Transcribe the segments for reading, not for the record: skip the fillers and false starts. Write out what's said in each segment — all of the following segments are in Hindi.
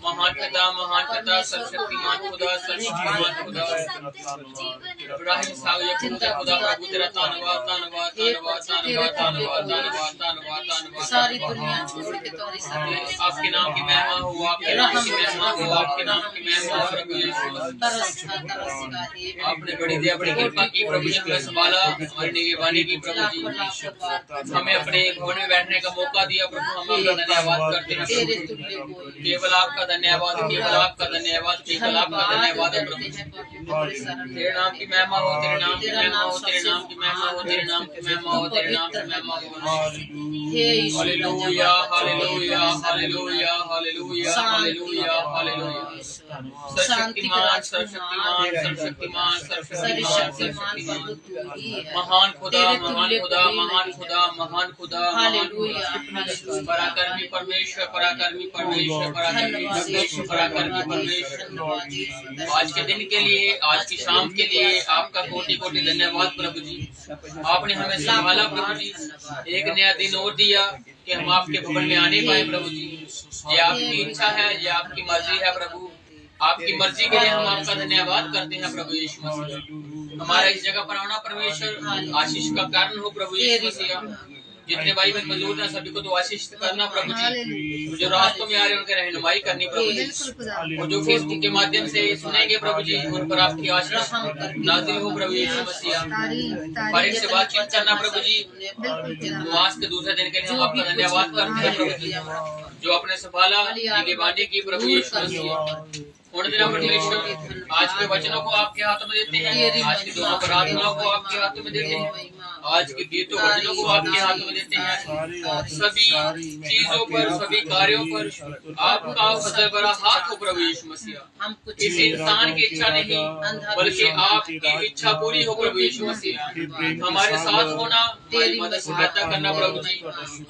महान पिता सर्वशक्तिमान खुदा सर्वशक्तिमान खुदा इब्राहिम साहब खुदा खुदा प्रभु तेरा धन्यवाद धन्यवाद धन्यवाद धन्यवाद धन्यवाद धन्यवाद धन्यवाद धन्यवाद सारी दुनिया छोड़ के तुम्हारी आपके नाम की महिमा हो आपके नाम की महिमा हो आपके नाम की महिमा हो प्रभु यीशु आपने बड़ी दया बड़ी कृपा की प्रभु जी हमें संभाला हमारी निगरानी की प्रभु जी हमें अपने भवन में बैठने का मौका दिया प्रभु हम आपका धन्यवाद करते हैं केवल आपका धन्यवाद केवल आपका धन्यवाद केवल आपका धन्यवाद है प्रभु तेरे नाम की महिमा हो तेरे नाम की महिमा हो तेरे नाम की महिमा हो तेरे नाम की महिमा हो तेरे नाम की महिमा हो hallelujah hallelujah hallelujah hallelujah hallelujah hallelujah सर्वशक्तिमान सर्वशक्तिमान सर्वशक्तिमान सर्वशक्तिमान महान खुदा महान खुदा महान खुदा महान खुदा पराक्रमी परमेश्वर पराक्रमी परमेश्वर पराक्रमी परमेश्वर पराक्रमी परमेश्वर आज के दिन के लिए आज की शाम के लिए आपका कोटि कोटि धन्यवाद प्रभु जी आपने हमें संभाला प्रभु जी एक नया दिन और दिया कि हम आपके भवन में आने पाए प्रभु जी ये आपकी इच्छा है ये आपकी मर्जी है प्रभु आपकी मर्जी के लिए हम आपका धन्यवाद करते हैं प्रभु यीशु मसीह हमारा इस जगह पर आना परमेश्वर आशीष का कारण हो प्रभु यीशु मसीह जितने भाई बहन मौजूद हैं सभी को तो आशीष करना प्रभु जी जो रास्तों में आ रहे हैं उनकी रहनुमाई करनी प्रभु जी और जो फेसबुक के माध्यम से सुनेंगे प्रभु जी उन पर आपकी आशीष नाज़िल हो प्रभु यीशु मसीह हर एक से बातचीत करना प्रभु जी आज के दूसरे दिन के लिए हम आपका धन्यवाद करते हैं प्रभु जी जो आपने संभाला निगरानी की प्रभु यीशु मसीह परमेश्वर आज के वचनों को आपके हाथों में देते हैं आज की दोनों प्रार्थनाओं को आपके हाथों में देते हैं आज के गीतों भजनों को आपके हाथों में देते हैं सभी चीजों पर सभी कार्यों पर आपका फजल भरा हाथ हो प्रभु यीशु मसीह किसी इंसान की इच्छा नहीं बल्कि आपकी इच्छा पूरी हो प्रभु यीशु मसीह हमारे साथ होना हमारी मदद सहायता करना प्रभु जी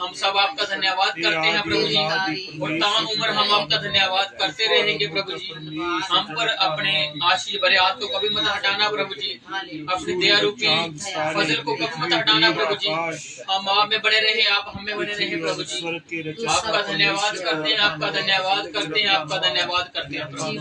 हम सब आपका धन्यवाद करते हैं प्रभु जी और तमाम उम्र हम आपका धन्यवाद करते रहेंगे प्रभु जी हम पर अपने आशीष भरे हाथ को कभी मत हटाना प्रभु जी अपनी दया रूपी फजल को कभी मत हटाना प्रभु जी हम आप में बने रहे आप हमें बने रहे प्रभु जी आपका धन्यवाद करते हैं आपका धन्यवाद करते हैं आपका धन्यवाद करते हैं प्रभु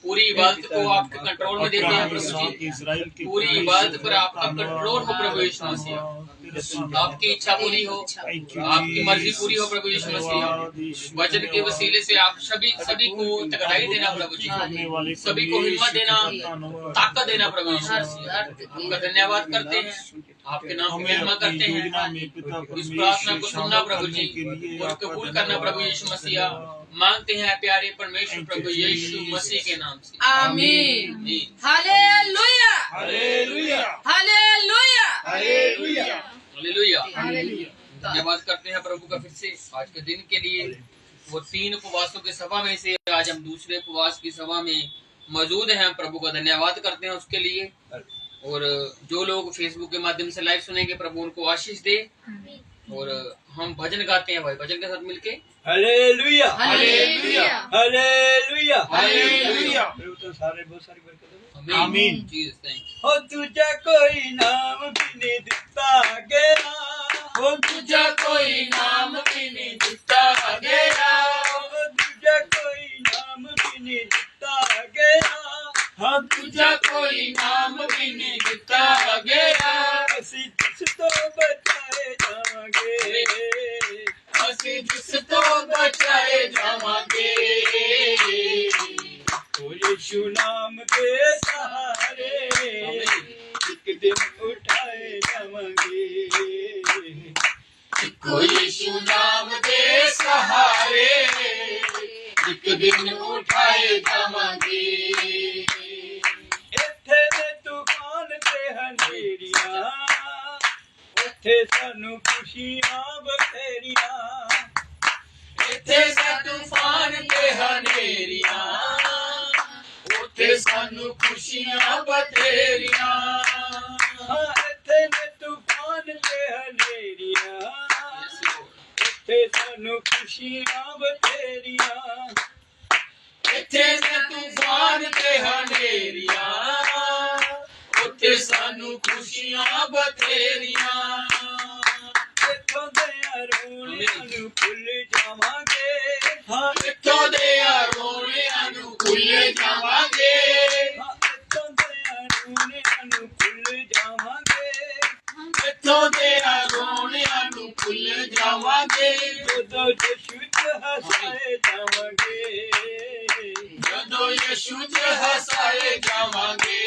पूरी इबादत को आपके कंट्रोल में देते हैं प्रभु जी पूरी इबादत पर आपका कंट्रोल हो प्रभु यीशु मसीह आपकी इच्छा पूरी हो आपकी मर्जी पूरी हो प्रभु यीशु मसीह वचन के वसीले से आप सभी को तगड़ाई देना प्रभु जी सभी को हिम्मत देना ताकत देना प्रभु यीशु मसीह आपका धन्यवाद करते हैं आपके नाम की महिमा करते हैं इस प्रार्थना को सुनना प्रभु जी और कबूल करना प्रभु यीशु मसीह मांगते हैं प्यारे परमेश्वर प्रभु यीशु मसीह के नाम से आमीन hallelujah hallelujah hallelujah hallelujah hallelujah धन्यवाद करते हैं प्रभु का फिर से आज के दिन के लिए वो 3 उपवासों के सभा में से आज हम दूसरे उपवास की सभा में मौजूद हैं प्रभु का धन्यवाद करते हैं उसके लिए और जो लोग फेसबुक के माध्यम से लाइव सुनेंगे प्रभु उनको आशीष दे और हम भजन गाते हैं भाई भजन के साथ मिलके हालेलुया हालेलुया हालेलुया हालेलुया सारे बहुत सारी बरकत आमीन जीसस थैंक हो तुझे कोई नाम भी नहीं दिता गया हो तुझे कोई नाम भी नहीं दिता गया हो तुझे कोई नाम भी नहीं दिता गया हाँ तुझे कोई नाम भी नहीं दिता गया असी जिस तो बचाए जावांगे असी जिस तो बचाए जावांगे ओ यीशु नाम के सहारे एक दिन उठाए जावांगे ओ यीशु नाम के सहारे एक दिन उठाए जावांगे इत्थे दे तूफान ते हनेरियां उत्थे सानू खुशियां बथेरियां इत्थे दे तूफान ते हनेरियां उत्थे सानू खुशियां बथेरियां इत्थे दे तूफान ते हनेरियां उत्थे सानू खुशियां बथेरियां इत्थे दे तूफान ते हनेरियां उत्थे सानू खुशियां बथेरियां इत्थों दे ਰੋਣਿਆਂ ਨੂੰ ਭੁੱਲ ਜਾਵਾਂਗੇ ਹਾਂ ਇੱਥੋਂ ਦੇ ਰੋਣਿਆਂ ਨੂੰ ਭੁੱਲ ਜਾਵਾਂਗੇ ਹਾਂ ਇੱਥੋਂ ਦੇ ਰੋਣਿਆਂ ਨੂੰ ਭੁੱਲ ਜਾਵਾਂਗੇ ਇੱਥੋਂ ਦੇ ਰੋਣਿਆਂ ਨੂੰ ਭੁੱਲ ਜਾਵਾਂਗੇ ਜਦੋਂ ਯਿਸੂ ਚ ਹਸਾਏ ਜਾਵਾਂਗੇ ਜਦੋਂ ਯਿਸੂ ਚ ਹਸਾਏ ਜਾਵਾਂਗੇ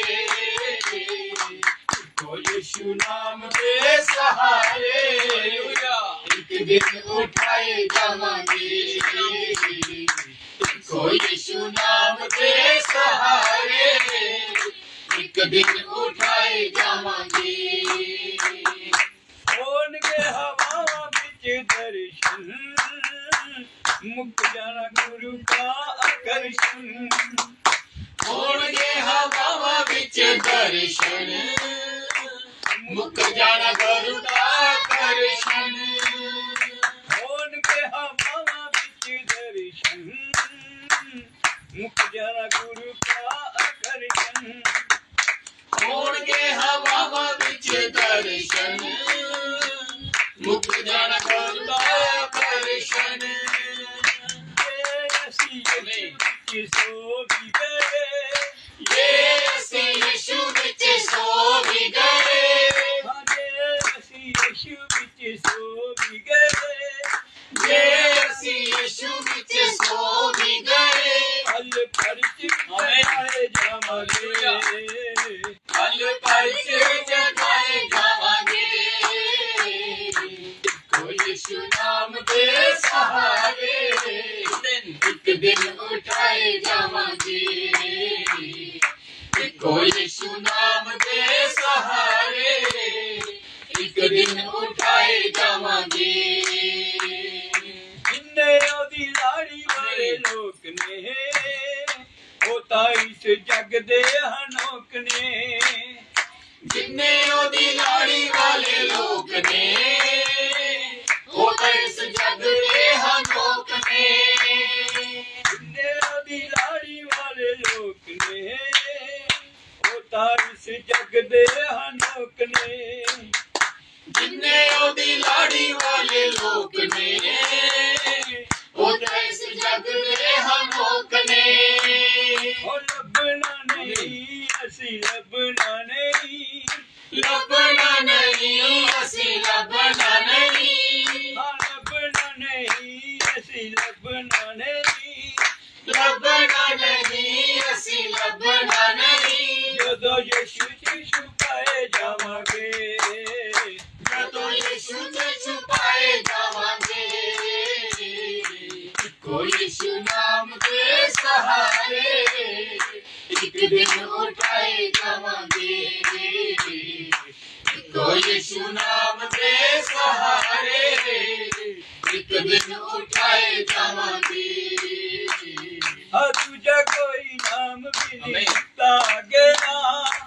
तो यीशु नाम के सहारे एक दिन उठाए जावांगे तो यीशु नाम के सहारे एक दिन उठाए जावांगे होणगे हवावां विच दर्शन मुक जाना गुरु का आकर्षण होणगे हवावां विच दर्शन मुक जाना गुरु का आकर्षण होणगे हवावां विच दर्शन मुक जाना गुरु का आकर्षण होणगे हवावां विच दर्शन मुक जाना गुरु का आकर्षण ਅਸੀਂ ਵਿੱਚ ਸੋ ਵੀ ਗਏ ये ਅਸੀਂ यीशु विच सो भी गए ਹਾਂਜੀ ਅਸੀਂ ਯਿਸੂ ਵਿੱਚ ਸੋ ਵੀ ਗਏ ये ਅਸੀਂ यीशु विच सो भी गए ਹਲ ਪਰਚ ਆਏ ਜਾਵਾਂਗੇ फल परच जगाए जावांगे तो यीशु नाम के सहारे एक दिन उठाए जावांगे तो यीशु नाम के सहारे एक दिन उठाए जावांगे ਜਿੰਨੇ ਉਹਦੀ ਲਾੜੀ ਵਾਲੇ ਲੋਕ ਨੇ ਉਹ ਤਾਂ ਇਸ ਜੱਗ ਦੇ ਹਨੋਕ ਨੇ जिन्ने ओदी लाड़ी वाले लोग ने वो तो इस जग दे हनोक ने ਜਿੰਨੇ ਉਹਦੀ ਲਾੜੀ ਵਾਲੇ ਲੋਕ ਨੇ ਉਹ ਤਾਂ ਇਸ ਜੱਗ ਦੇ ਹਨੋਕ ਨੇ जिन्ने ओदी लाड़ी वाले लोग ने वो तो इस जग दे हनोक ने ਉਹ ਲੱਭਣਾ ਨਹੀਂ ਅਸੀਂ ਲੱਭਣਾ ਨਹੀਂ लबना नहीं असी लबना नहीं ਹਾਂ ਲੱਭਣਾ ਨਹੀਂ ਅਸੀਂ ਲੱਭਣਾ ਨਹੀਂ लबना नहीं असी लबना नहीं ਜਦੋਂ ਯਿਸੂ ਚ ਛੁਪਾਏ ਜਾਵਾਂਗੇ तो यीशु से छुपाए जावांगे को यीशु नाम के सहारे एक दिन उठाए जावांगे को यीशु नाम के सहारे एक दिन उठाए जावांगे ਹਾਂ ਦੂਜਾ ਕੋਈ ਨਾਮ ਵੀ ਨਹੀਂ ਦਿੱਤਾ ਗਿਆ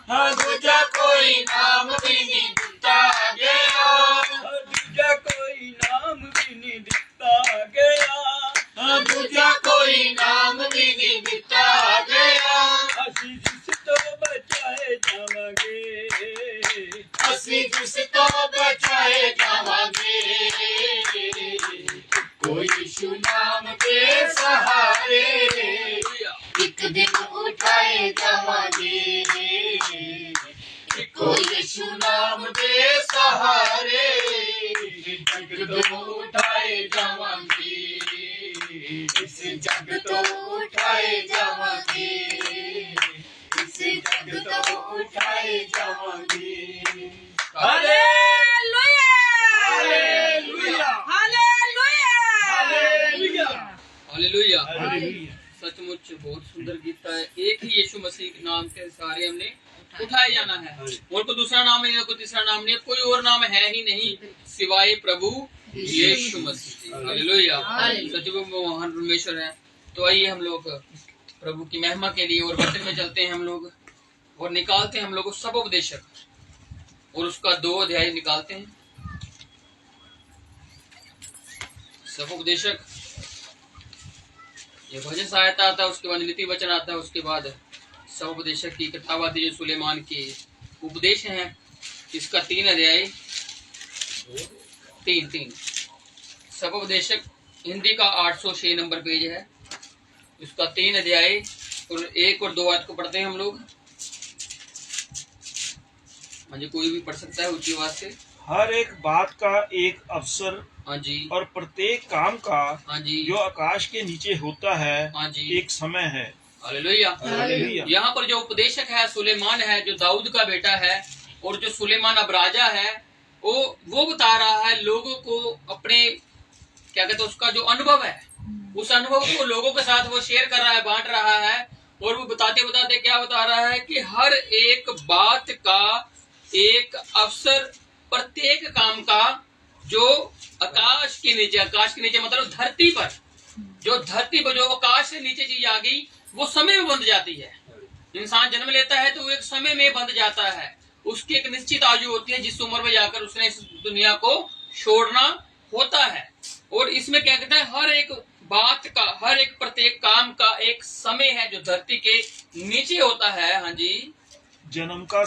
हाँ दूजा कोई नाम भी नहीं दिता गया ਹਾਂ ਦੂਜਾ ਕੋਈ ਨਾਮ ਵੀ ਨਹੀਂ ਦਿੱਤਾ ਗਿਆ हाँ दूजा कोई नाम भी नहीं दिता गया ਅਸੀਂ ਜਿਸ ਤੋਂ ਬਚਾਏ ਜਾਵਾਂਗੇ असी जिस तो बचाए जावांगे कोई यीशु नाम के सहारे एक दिन उठाए जावांगे कोई यीशु नाम के सहारे जग तो उठाए जावांगे इस जग तो उठाए जावांगे इस जग तो उठाए जावांगे hallelujah hallelujah hallelujah hallelujah hallelujah सचमुच बहुत सुंदर गीत है। एक ही यीशु मसीह के नाम के सहारे हमने उठाए जाना है और कोई दूसरा नाम नहीं है, कोई तीसरा नाम नहीं है, कोई और नाम है ही नहीं सिवाय प्रभु यीशु मसीह। हालेलुया सचमुच वो महान परमेश्वर है। तो आइए हम लोग प्रभु की महिमा के लिए और वचन में चलते हैं हम लोग और निकालते हैं हम लोग सब उपदेशक और उसका 2 अध्याय निकालते हैं। सब उपदेशक ये भजन सहायता आता है, उसके बाद नीति वचन आता है, उसके बाद सब उपदेशक की कथावादी जो सुलेमान के उपदेश हैं, इसका 3 अध्याय 3 सपोपदेशक हिंदी का 806 नंबर पेज है, उसका 3 अध्याय और 1 और 2 आयत को पढ़ते हैं हम लोग। हाँ जी, कोई भी पढ़ सकता है ऊंची आवाज से। हर एक बात का एक अवसर हाँ जी, और प्रत्येक काम का हाँ जी, जो आकाश के नीचे होता है हाँ जी, एक समय है। हालेलुया। हालेलुया। यहाँ पर जो उपदेशक है सुलेमान है, जो दाऊद का बेटा है, और जो सुलेमान अब राजा है, वो बता रहा है लोगों को अपने, क्या कहते हैं, उसका जो अनुभव है, उस अनुभव को लोगों के साथ वो शेयर कर रहा है, बांट रहा है। और वो बताते बताते क्या बता रहा है कि हर एक बात का एक अवसर, प्रत्येक काम का जो आकाश के नीचे मतलब धरती पर, जो आकाश से नीचे चीज आ गई वो समय में बंध जाती है। इंसान जन्म लेता है तो वो एक समय में बंध जाता है, उसकी एक निश्चित आयु होती है जिस उम्र में जाकर उसने इस दुनिया को छोड़ना होता है। और इसमें क्या कहता है, हर एक बात का, हर एक प्रत्येक काम का एक समय है जो धरती के नीचे होता है। हाँ जी, जन्म का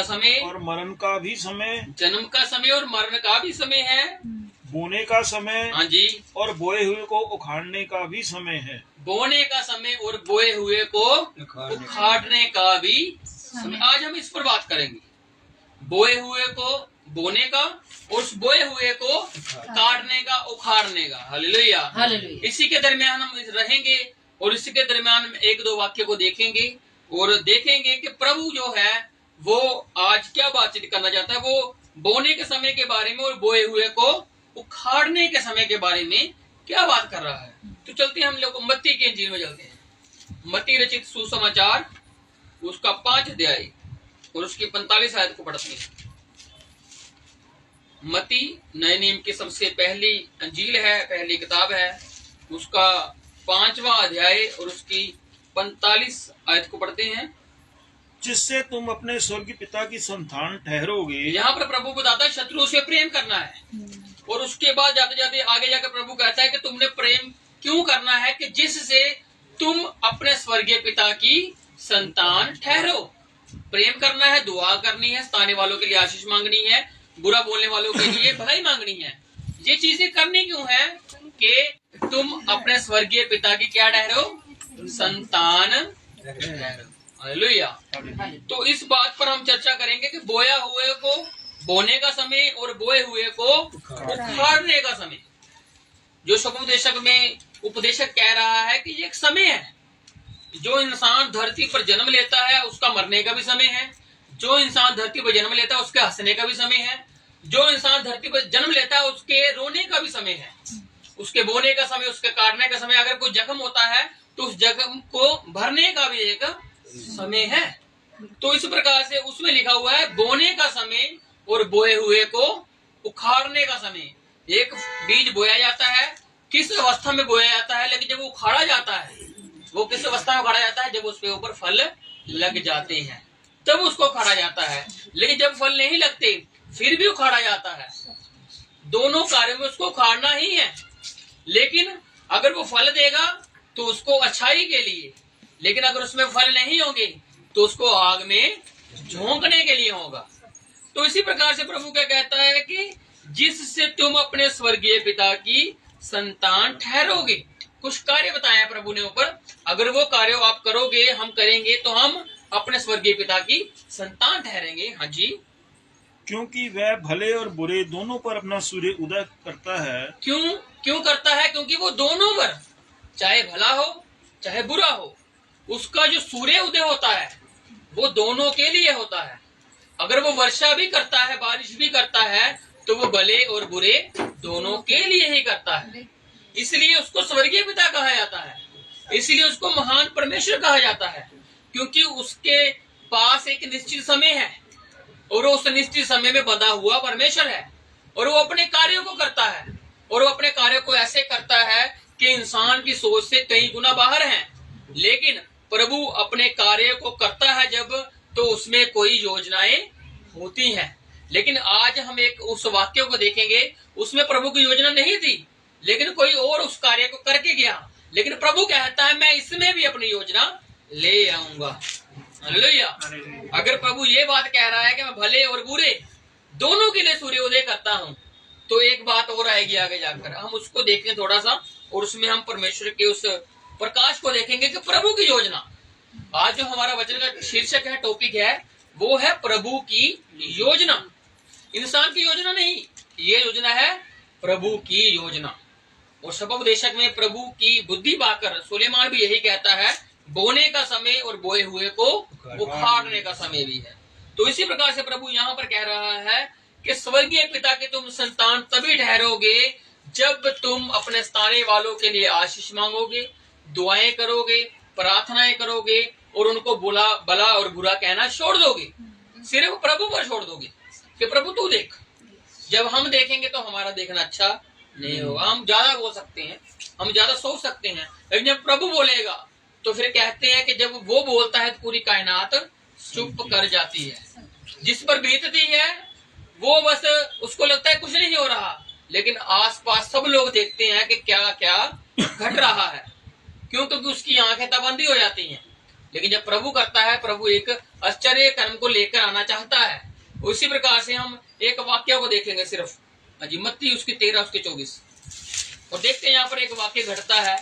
समय और मरण का भी समय, जन्म का समय और मरण का भी समय है, बोने का समय हाँ जी, और बोए हुए को उखाड़ने का भी समय है। बोने का समय और बोए हुए को उखाड़ने का भी समय। आज हम इस पर बात करेंगे, बोए हुए को बोने का और उस बोए हुए को काटने का, उखाड़ने का। हालेलुया। इसी के दरमियान हम रहेंगे और इसी के दरमियान हम 1-2 वाक्य को देखेंगे और देखेंगे कि प्रभु जो है वो आज क्या बातचीत करना चाहता है। वो बोने के समय के बारे में और बोए हुए को उखाड़ने के समय के बारे में क्या बात कर रहा है। तो चलते हैं हम लोग मत्ती के इंजील में चलते हैं। मत्ती रचित सुसमाचार उसका 5 अध्याय और उसकी 45 आयत को पढ़ते हैं। मत्ती नए नियम की सबसे पहली अंजील है, पहली किताब है, उसका 5वां अध्याय और उसकी 45 आयत को पढ़ते हैं। जिससे तुम अपने स्वर्गीय पिता की संतान ठहरोगे। यहाँ पर प्रभु बताता है शत्रु से प्रेम करना है, और उसके बाद जाते जाते आगे जाकर प्रभु कहता है कि तुमने प्रेम क्यों करना है, कि जिससे तुम अपने स्वर्गीय पिता की संतान ठहरो। प्रेम करना है, दुआ करनी है, सताने वालों के लिए आशीष मांगनी है, बुरा बोलने वालों के लिए भलाई मांगनी है। ये चीजें करनी क्यों है कि तुम अपने स्वर्गीय पिता की क्या ठहरो, संतान ठहरो। हालेलुया। तो इस बात पर हम चर्चा करेंगे कि बोया हुए को बोने का समय और बोए हुए को उखाड़ने का समय। जो सपोपदेशक में उपदेशक कह रहा है कि ये एक समय है। जो इंसान धरती पर जन्म लेता है उसका मरने का भी समय है, जो इंसान धरती पर जन्म लेता है उसके हंसने का भी समय है, जो इंसान धरती पर जन्म लेता है उसके रोने का भी समय है, उसके बोने का समय, उसके काटने का समय। अगर कोई जख्म होता है तो उस जख्म को भरने का भी एक समय है। तो इस प्रकार से उसमें लिखा हुआ है बोने का समय और बोए हुए को उखाड़ने का समय। एक बीज बोया जाता है, किस अवस्था में बोया जाता है, लेकिन जब वो उखाड़ा जाता है, वो किस अवस्था में उखाड़ा जाता है, जब उसके ऊपर फल लग जाते हैं तब उसको उखाड़ा जाता है। लेकिन जब फल नहीं लगते फिर भी उखाड़ा जाता है। दोनों कार्यों में उसको उखाड़ना ही है। लेकिन अगर वो फल देगा तो उसको अच्छाई के लिए, लेकिन अगर उसमें फल नहीं होंगे तो उसको आग में झोंकने के लिए होगा। तो इसी प्रकार से प्रभु क्या कहता है कि जिससे तुम अपने स्वर्गीय पिता की संतान ठहरोगे। कुछ कार्य बताया प्रभु ने ऊपर, अगर वो कार्य आप करोगे, हम करेंगे, तो हम अपने स्वर्गीय पिता की संतान ठहरेंगे। हाँ जी, क्योंकि वह भले और बुरे दोनों पर अपना सूर्य उदय करता है। क्यों करता है? क्योंकि वो दोनों पर, चाहे भला हो चाहे बुरा हो, उसका जो सूर्य उदय होता है वो दोनों के लिए होता है। अगर वो वर्षा भी करता है, बारिश भी करता है, तो वो भले और बुरे दोनों के लिए ही करता है। इसलिए उसको स्वर्गीय पिता कहा जाता है, इसलिए उसको महान परमेश्वर कहा जाता है, क्योंकि उसके पास एक निश्चित समय है और उस निश्चित समय में बंधा हुआ परमेश्वर है, और वो अपने कार्यों को करता है, और वो अपने कार्यों को ऐसे करता है कि इंसान की सोच से कई गुना बाहर है। लेकिन प्रभु अपने कार्य को करता है जब, तो उसमें कोई योजनाएं होती हैं। लेकिन आज हम एक उस वाक्य को देखेंगे, उसमें प्रभु की योजना नहीं थी, लेकिन कोई और उस कार्य को करके गया। लेकिन प्रभु कहता है मैं इसमें भी अपनी योजना ले आऊंगा। हालेलुया। अगर प्रभु ये बात कह रहा है कि मैं भले और बुरे दोनों के लिए सूर्योदय करता हूँ, तो एक बात और आएगी आगे जाकर, हम उसको देखें थोड़ा सा, और उसमें हम परमेश्वर के उस प्रकाश को देखेंगे कि प्रभु की योजना। आज जो हमारा वचन का शीर्षक है, टॉपिक है, वो है प्रभु की योजना। इंसान की योजना नहीं, ये योजना है प्रभु की योजना। और सबोपदेशक में प्रभु की बुद्धि पाकर सुलेमान भी यही कहता है, बोने का समय और बोए हुए को उखाड़ने का समय भी है। तो इसी प्रकार से प्रभु यहाँ पर कह रहा है कि स्वर्गीय पिता के तुम संतान तभी ठहरोगे जब तुम अपने स्थाने वालों के लिए आशीष मांगोगे, दुआएं करोगे, प्रार्थनाएं करोगे, और उनको भला और बुरा कहना छोड़ दोगे। सिर्फ प्रभु पर छोड़ दोगे कि प्रभु तू देख। जब हम देखेंगे तो हमारा देखना अच्छा नहीं होगा। हम ज्यादा बोल सकते हैं, हम ज्यादा सोच सकते हैं, लेकिन जब प्रभु बोलेगा तो फिर कहते हैं कि जब वो बोलता है तो पूरी कायनात चुप कर जाती है। जिस पर बीतती है वो बस उसको लगता है कुछ नहीं हो रहा, लेकिन आसपास सब लोग देखते हैं कि क्या क्या घट रहा है। क्यों? क्योंकि उसकी आंखें तब अंधी हो जाती हैं। लेकिन जब प्रभु करता है, प्रभु एक आश्चर्य कर्म को लेकर आना चाहता है। उसी प्रकार से हम एक वाक्य को देखेंगे सिर्फ, मत्ती उसकी 13 उसके 24, और देखते हैं यहाँ पर एक वाक्य घटता है।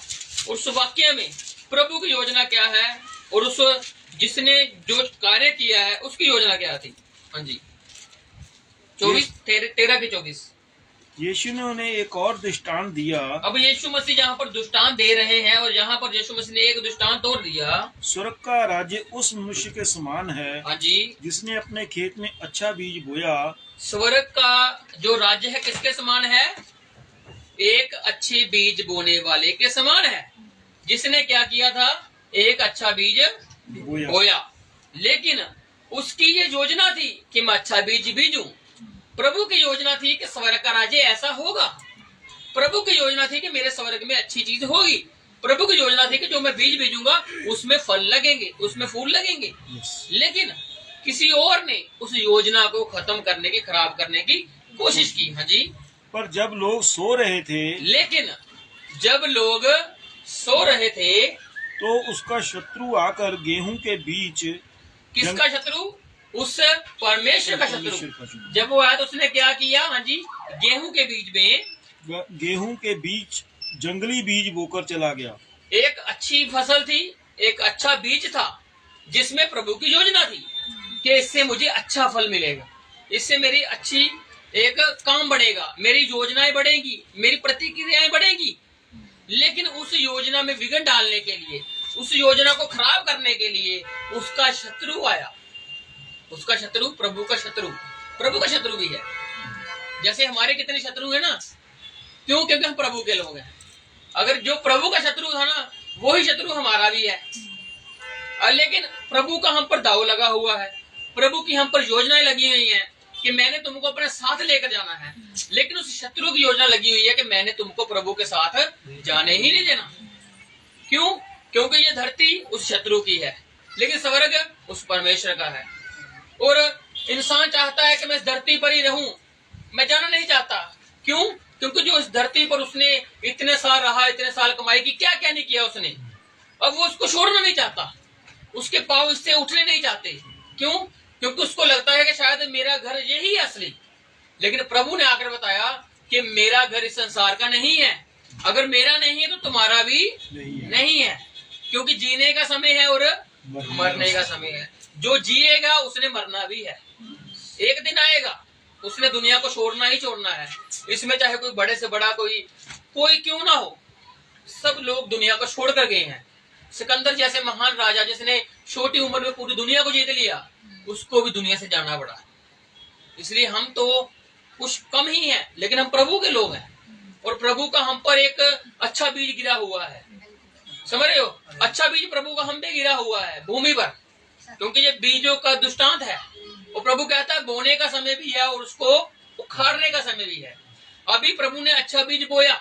उस वाक्य में प्रभु की योजना क्या है और उस जिसने जो कार्य किया है उसकी योजना क्या थी। हाँ जी, 13 के 24। यीशु ने उन्हें एक और दृष्टांत दिया। अब यीशु मसीह जहाँ पर दृष्टांत दे रहे हैं, और यहाँ पर यीशु मसीह ने एक दृष्टांत और दिया। स्वर्ग का राज्य उस मनुष्य के समान है, हाँ जी, जिसने अपने खेत में अच्छा बीज बोया। स्वर्ग का जो राज्य है किसके समान है? एक अच्छे बीज बोने वाले के समान है, जिसने क्या किया था? एक अच्छा बीज बोया। लेकिन उसकी ये योजना थी कि मैं अच्छा बीज बीजूं। प्रभु की योजना थी कि स्वर्ग का राज्य ऐसा होगा। प्रभु की योजना थी कि मेरे स्वर्ग में अच्छी चीज होगी। प्रभु की योजना थी कि जो मैं बीज बीजूंगा उसमें फल लगेंगे, उसमें फूल लगेंगे। लेकिन किसी और ने उस योजना को खत्म करने की, खराब करने की कोशिश की। हाँ जी, पर जब लोग सो रहे थे, लेकिन जब लोग सो रहे थे तो उसका शत्रु आकर गेहूं के बीच। किसका शत्रु? उस परमेश्वर का शत्रु। जब वो आया तो उसने क्या किया? हाँ जी, गेहूं के बीच में, गेहूं के बीच जंगली बीज बोकर चला गया। एक अच्छी फसल थी, एक अच्छा बीज था, जिसमें प्रभु की योजना थी कि इससे मुझे अच्छा फल मिलेगा, इससे मेरी अच्छी एक काम बढ़ेगा, मेरी योजनाएं बढ़ेंगी, मेरी प्रतिक्रियाएं बढ़ेंगी। लेकिन उस योजना में विघ्न डालने के लिए, उस योजना को खराब करने के लिए उसका शत्रु आया। उसका शत्रु प्रभु का शत्रु, प्रभु का शत्रु भी है। जैसे हमारे कितने शत्रु हैं ना, क्यों? क्योंकि हम प्रभु के लोग हैं। अगर जो प्रभु का शत्रु था ना, वही शत्रु हमारा भी है। लेकिन प्रभु का हम पर दाव लगा हुआ है, प्रभु की हम पर योजनाएं लगी हुई हैं कि मैंने तुमको अपने साथ लेकर जाना है। लेकिन उस शत्रु की योजना लगी हुई है कि मैंने तुमको प्रभु के साथ जाने ही नहीं देना। क्यों? क्योंकि ये धरती उस शत्रु की है, लेकिन स्वर्ग उस परमेश्वर का है। और इंसान चाहता है कि मैं इस धरती पर ही रहूं, मैं जाना नहीं चाहता। क्यों? क्योंकि जो इस धरती पर उसने इतने साल रहा, इतने साल कमाई की, क्या क्या नहीं किया उसने, अब वो उसको छोड़ना नहीं चाहता, उसके पांव इससे उठने नहीं चाहते। क्यों? क्योंकि उसको लगता है कि शायद मेरा घर यही है असली। लेकिन प्रभु ने आकर बताया कि मेरा घर इस संसार का नहीं है। अगर मेरा नहीं है तो तुम्हारा भी नहीं है, क्योंकि जीने का समय है और मरने का समय है। जो जिएगा उसने मरना भी है, एक दिन आएगा, उसने दुनिया को छोड़ना ही छोड़ना है। इसमें चाहे कोई बड़े से बड़ा कोई क्यों ना हो, सब लोग दुनिया को छोड़ कर गए हैं। सिकंदर जैसे महान राजा जिसने छोटी उम्र में पूरी दुनिया को जीत लिया, उसको भी दुनिया से जाना पड़ा। इसलिए हम तो कुछ कम ही हैं, लेकिन हम प्रभु के लोग हैं, और प्रभु का हम पर एक अच्छा बीज गिरा हुआ है। समझ रहे हो? अच्छा बीज प्रभु का हम पे गिरा हुआ है भूमि पर, क्योंकि ये बीजों का दृष्टांत है। और प्रभु कहता है बोने का समय भी है और उसको उखाड़ने का समय भी है। अभी प्रभु ने अच्छा बीज बोया।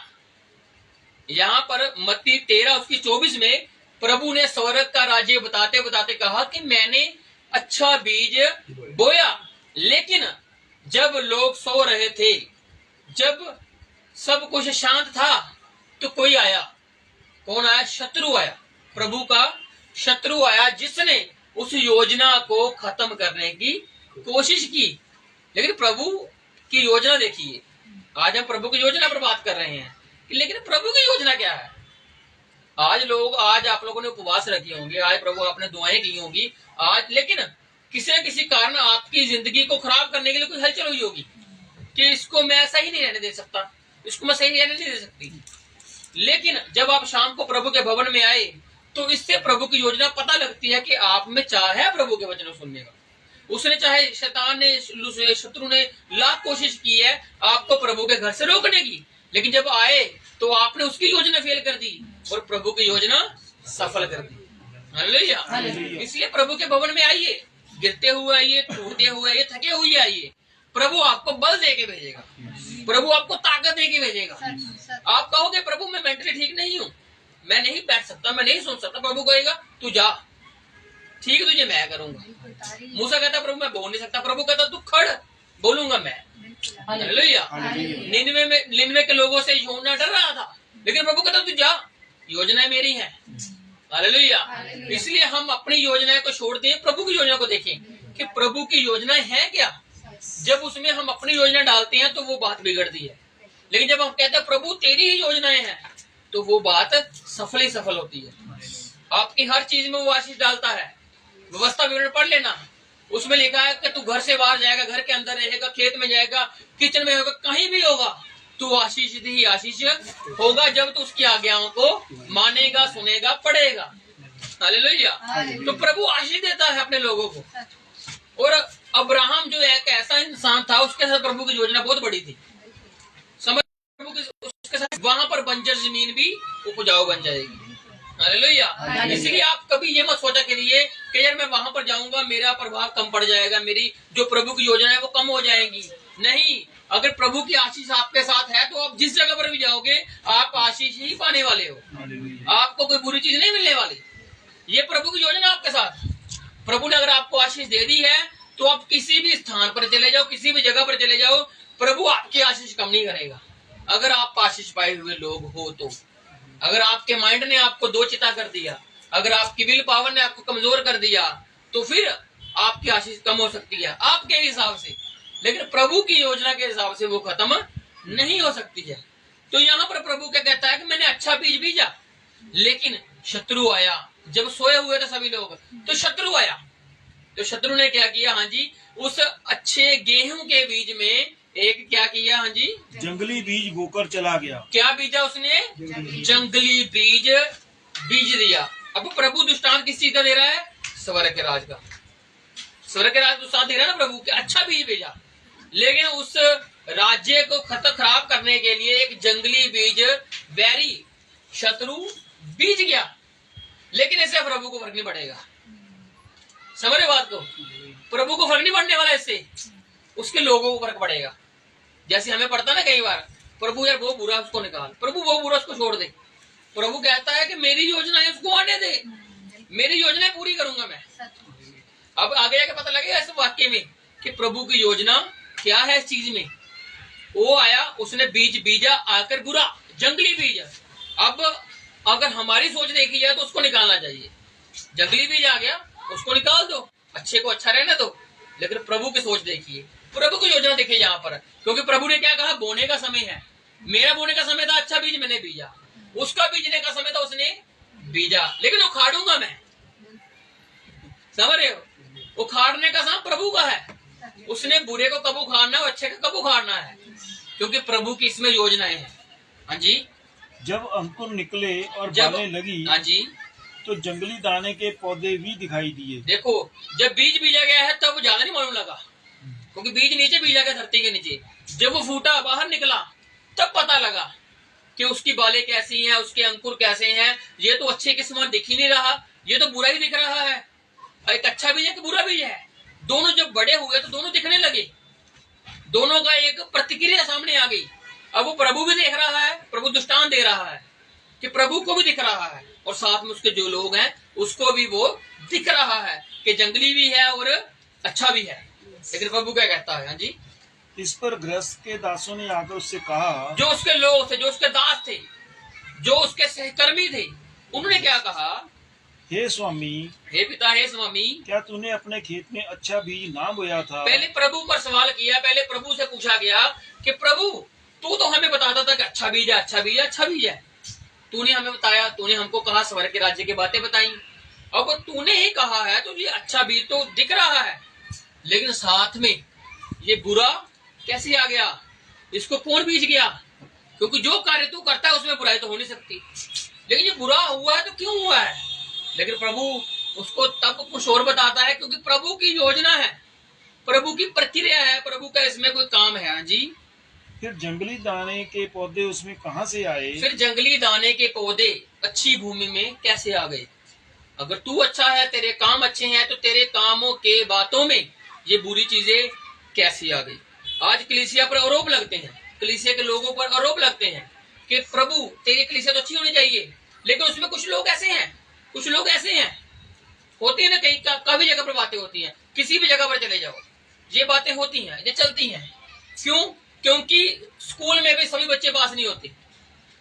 यहाँ पर मत्ती 13 उसकी 24 में प्रभु ने स्वर्ग का राज्य बताते बताते कहा कि मैंने अच्छा बीज बोया। लेकिन जब लोग सो रहे थे, जब सब कुछ शांत था, तो कोई आया। कौन आया? शत्रु आया, प्रभु का शत्रु आया, जिसने उस योजना को खत्म करने की कोशिश की। लेकिन प्रभु की योजना देखिए, आज हम प्रभु की योजना पर बात कर रहे हैं, लेकिन प्रभु की योजना क्या है? आज आप लोगों ने उपवास रखे होंगे, आज प्रभु आपने दुआएं की होंगी आज, लेकिन किसी न किसी कारण आपकी जिंदगी को खराब करने के लिए कोई हलचल हुई होगी कि इसको मैं सही नहीं रहने दे सकता, इसको मैं सही रहने नहीं दे सकती। लेकिन जब आप शाम को प्रभु के भवन में आए तो इससे प्रभु की योजना पता लगती है कि आप में चाह है प्रभु के वचन सुनने का। उसने चाहे शैतान ने, शत्रु ने लाख कोशिश की है आपको प्रभु के घर से रोकने की, लेकिन जब आए तो आपने उसकी योजना फेल कर दी और प्रभु की योजना सफल कर दी। हालेलुया। इसलिए प्रभु के भवन में आइए, गिरते हुए आइए, टूटते हुए आइए, थके हुए आइए। प्रभु आपको बल दे के भेजेगा, प्रभु आपको ताकत दे के भेजेगा। आप कहोगे प्रभु मैं मेंटली ठीक नहीं हूँ, मैं नहीं बैठ सकता, मैं नहीं सुन सकता, प्रभु कहेगा तू जा, ठीक है तुझे मैं करूंगा। मूसा कहता प्रभु मैं बोल नहीं सकता, प्रभु कहता तू खड़, बोलूंगा मैं। हालेलुया। निन्वे के लोगों से यूहन्ना डर रहा था, लेकिन प्रभु कहता तू जा, योजनाएं मेरी हैं। हालेलुया। इसलिए हम अपनी योजनाएं को छोड़ दें, प्रभु की योजना को देखें कि प्रभु की योजनाएं हैं क्या। जब उसमें हम अपनी योजना डालते हैं तो वो बात बिगड़ती है, लेकिन जब हम कहते हैं प्रभु तेरी ही योजनाएं हैं तो वो बात सफल ही सफल होती है। आपकी हर चीज में वो आशीष डालता है। व्यवस्था विवरण पढ़ लेना, उसमें लिखा है कि तू घर से बाहर जाएगा, घर के अंदर रहेगा, खेत में जाएगा, किचन में होगा, कहीं भी होगा तू आशीष ही आशीष होगा जब तू उसकी आज्ञाओं को मानेगा, सुनेगा, पढ़ेगा। हालेलुया। तो प्रभु आशीष देता है अपने लोगों को। और अब्राहम जो एक ऐसा इंसान था, उसके साथ प्रभु की योजना बहुत बड़ी थी। समझ, प्रभु की उसके साथ वहां पर बंजर जमीन भी उपजाऊ बन जाएगी। हालेलुया। इसलिए आप कभी ये मत सोचा करिए कि यार मैं वहां पर जाऊंगा मेरा प्रभाव कम पड़ जाएगा, मेरी जो प्रभु की योजना है वो कम हो जाएगी। नहीं, अगर प्रभु की आशीष आपके साथ है तो आप जिस जगह पर भी जाओगे आप आशीष ही पाने वाले हो, आपको कोई बुरी चीज नहीं मिलने वाली। ये प्रभु की योजना आपके साथ। प्रभु ने अगर आपको आशीष दे दी है तो आप किसी भी स्थान पर चले जाओ, किसी भी जगह पर चले जाओ, प्रभु आपकी आशीष कम नहीं करेगा। अगर आप आशीष पाए हुए लोग हो तो, अगर आपके माइंड ने आपको दो चिता कर दिया, अगर आपकी विल पावर ने आपको कमजोर कर दिया तो फिर आपकी आशीष कम हो सकती है आपके हिसाब से, लेकिन प्रभु की योजना के हिसाब से वो खत्म नहीं हो सकती है। तो यहाँ पर प्रभु क्या कहता है कि मैंने अच्छा बीज बीजा, लेकिन शत्रु आया। जब सोए हुए थे सभी लोग तो शत्रु आया, तो शत्रु ने क्या किया? हाँ जी, उस अच्छे गेहूं के बीज में एक क्या किया? हाँ जी, जंगली बीज बोकर चला गया। क्या बीजा उसने? जंगली बीज बीज दिया। अब प्रभु दृष्टांत किस चीज का दे रहा है? स्वर्ग के राज का। स्वर्ग के राज दृष्टांत दे रहा है ना प्रभु के। अच्छा बीज भेजा, लेकिन उस राज्य को खराब करने के लिए एक जंगली बीज वैरी शत्रु बीज गया, लेकिन इससे प्रभु को फर्क नहीं पड़ेगा। समझ रहे बात को? प्रभु को फर्क नहीं पड़ने वाला, इससे उसके लोगों को फर्क पड़ेगा। जैसे हमें पड़ता ना कई बार, प्रभु यार वो बुरा उसको निकाल, प्रभु वो बुरा उसको छोड़ दे। प्रभु कहता है कि मेरी योजना है उसको आने दे, मेरी योजना पूरी करूंगा मैं। अब आगे जाके पता लगेगा इस वाक्य में कि प्रभु की योजना क्या है इस चीज में। वो आया, उसने बीज बीजा, आकर बुरा जंगली बीज। अब अगर हमारी सोच देखी जाए तो उसको निकालना चाहिए। जंगली बीज आ गया, उसको निकाल दो, अच्छे को अच्छा रहने दो। लेकिन प्रभु की सोच देखिए, प्रभु की योजना देखिए यहाँ पर, क्योंकि प्रभु ने क्या कहा? बोने का समय है। मेरा बोने का समय था, अच्छा बीज मैंने बीजा। उसका बीजने का समय था, उसने बीजा, लेकिन उखाड़ूंगा मैं। समझ रहे हो? उखाड़ने का समय प्रभु का है। उसने बुरे को कब उखाड़ना है, अच्छे को कब उखाड़ना है, क्योंकि प्रभु की इसमें योजनाएं हैं। हाँ जी, जब अंकुर निकले और बालें लगी, हाँ जी, तो जंगली दाने के पौधे भी दिखाई दिए। देखो, जब बीज बीजा गया है तब ज्यादा नहीं मालूम लगा, क्योंकि बीज नीचे बीजा गया धरती के नीचे। जब वो फूटा बाहर निकला तब पता लगा कि उसकी बालें कैसी हैं, उसके अंकुर कैसे हैं। ये तो अच्छे के समान दिख ही नहीं रहा, ये तो बुरा ही दिख रहा है। एक अच्छा बीज है कि बुरा बीज है। दोनों जब बड़े हुए तो दोनों दिखने लगे, दोनों का एक प्रतिक्रिया सामने आ गई। अब वो प्रभु भी देख रहा है, प्रभु दृष्टांत दे रहा है कि प्रभु को भी दिख रहा है, और साथ में उसके जो लोग हैं उसको भी वो दिख रहा है कि जंगली भी है और अच्छा भी है। लेकिन प्रभु क्या कहता है? हाँ जी, इस पर गृहस्थ के दासों ने आकर उससे कहा, जो उसके लोग थे, जो उसके दास थे, जो उसके सहकर्मी थे, उन्होंने क्या कहा? हे स्वामी, हे पिता, हे स्वामी, क्या तूने अपने खेत में अच्छा बीज ना बोया था? पहले प्रभु पर सवाल किया, पहले प्रभु से पूछा गया कि प्रभु तू तो हमें बताता था कि अच्छा बीज है, अच्छा बीज है, अच्छा बीज है। तूने हमें बताया, तूने हमको कहा, स्वर्ग के राज्य की बातें बताई। अब तूने ही कहा है तो ये अच्छा बीज तो दिख रहा है, लेकिन साथ में ये बुरा कैसे आ गया? इसको कौन बीज गया? क्योंकि जो कार्य तू करता है उसमें बुराई तो हो नहीं सकती, लेकिन ये बुरा हुआ है तो क्यों हुआ है? लेकिन प्रभु उसको तब कुछ और बताता है, क्योंकि प्रभु की योजना है, प्रभु की प्रक्रिया है, प्रभु का इसमें कोई काम है। हाँ जी। फिर जंगली दाने के पौधे उसमें कहाँ से आए? फिर जंगली दाने के पौधे अच्छी भूमि में कैसे आ गए? अगर तू अच्छा है, तेरे काम अच्छे हैं, तो तेरे कामों के बातों में ये बुरी चीजें कैसे आ गई? आज कलीसिया पर आरोप लगते हैं, कलीसिया के लोगों पर आरोप लगते हैं कि प्रभु तेरी कलीसिया तो अच्छी होनी चाहिए, लेकिन उसमें कुछ लोग ऐसे हैं, कुछ लोग ऐसे हैं। होती है ना, कहीं काफी जगह पर बातें होती हैं, किसी भी जगह पर चले जाओ ये बातें होती हैं, ये चलती हैं। क्यों? क्योंकि स्कूल में भी सभी बच्चे पास नहीं होते।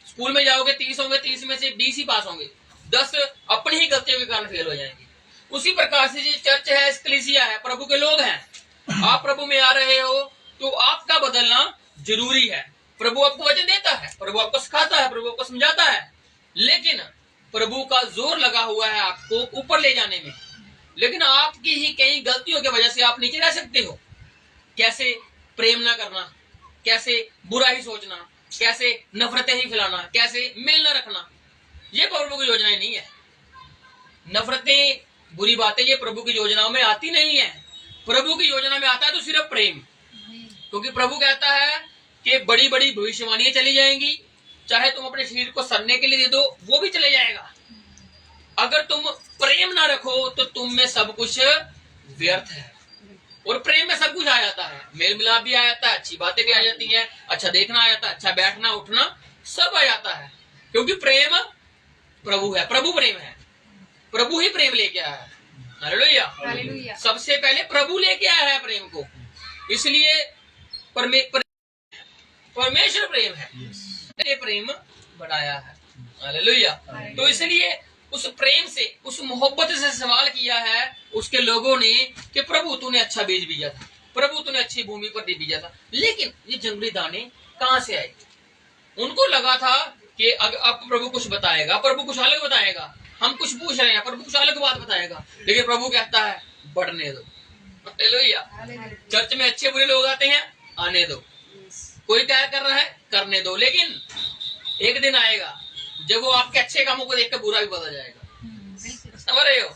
स्कूल में जाओगे 30 होंगे, 30 में से 20 ही पास होंगे, 10 अपनी ही गलतियों के कारण फेल हो जाएंगे। उसी प्रकार से ये चर्च है, कलीसिया है, प्रभु के लोग हैं। आप प्रभु में आ रहे हो तो आपका बदलना जरूरी है। प्रभु आपको वचन देता है, प्रभु आपको सिखाता है, प्रभु आपको समझाता है, लेकिन प्रभु का जोर लगा हुआ है आपको ऊपर ले जाने में। लेकिन आपकी ही कई गलतियों की वजह से आप नीचे रह सकते हो। कैसे? प्रेम ना करना, कैसे बुरा ही सोचना, कैसे नफरतें ही फैलाना, कैसे मेल न रखना, ये प्रभु की योजनाएं नहीं है। नफरतें, बुरी बातें ये प्रभु की योजनाओं में आती नहीं है। प्रभु की योजना में आता है तो सिर्फ प्रेम, क्योंकि प्रभु कहता है कि बड़ी बड़ी भविष्यवाणियां चली जाएंगी, चाहे तुम अपने शरीर को सड़ने के लिए दे दो वो भी चले जाएगा। अगर तुम प्रेम ना रखो तो तुम में सब कुछ व्यर्थ है। और प्रेम में सब कुछ आ जाता है, मेल मिलाप भी आ जाता है, अच्छी बातें भी आ जाती हैं, अच्छा देखना आ जाता है, अच्छा बैठना उठना सब आ जाता है, क्योंकि प्रेम प्रभु है, प्रभु प्रेम है, प्रभु ही प्रेम लेके आया है। हालेलुया। सबसे पहले प्रभु लेके आया है प्रेम को, इसलिए परमेश्वर प्रेम है, ये प्रेम बढ़ाया है। हालेलुया। तो इसलिए उस प्रेम से, उस मोहब्बत से सवाल किया है उसके लोगों ने कि प्रभु तूने अच्छा बीज बीजा था, प्रभु तूने अच्छी भूमि पर बीजा था, लेकिन ये जंगली दाने कहां से आए? उनको लगा था कि अब प्रभु कुछ बताएगा, प्रभु कुछ अलग बताएगा, हम कुछ पूछ रहे हैं, प्रभु कुछ अलग बात बताएगा, लेकिन प्रभु कहता है बढ़ने दो। हालेलुया। चर्च में अच्छे बुरे लोग आते हैं, आने दो, कोई क्या कर रहा है करने दो, लेकिन एक दिन आएगा जब वो आपके अच्छे कामों को देखकर बुरा भी बदल जाएगा। समझ रहे हो?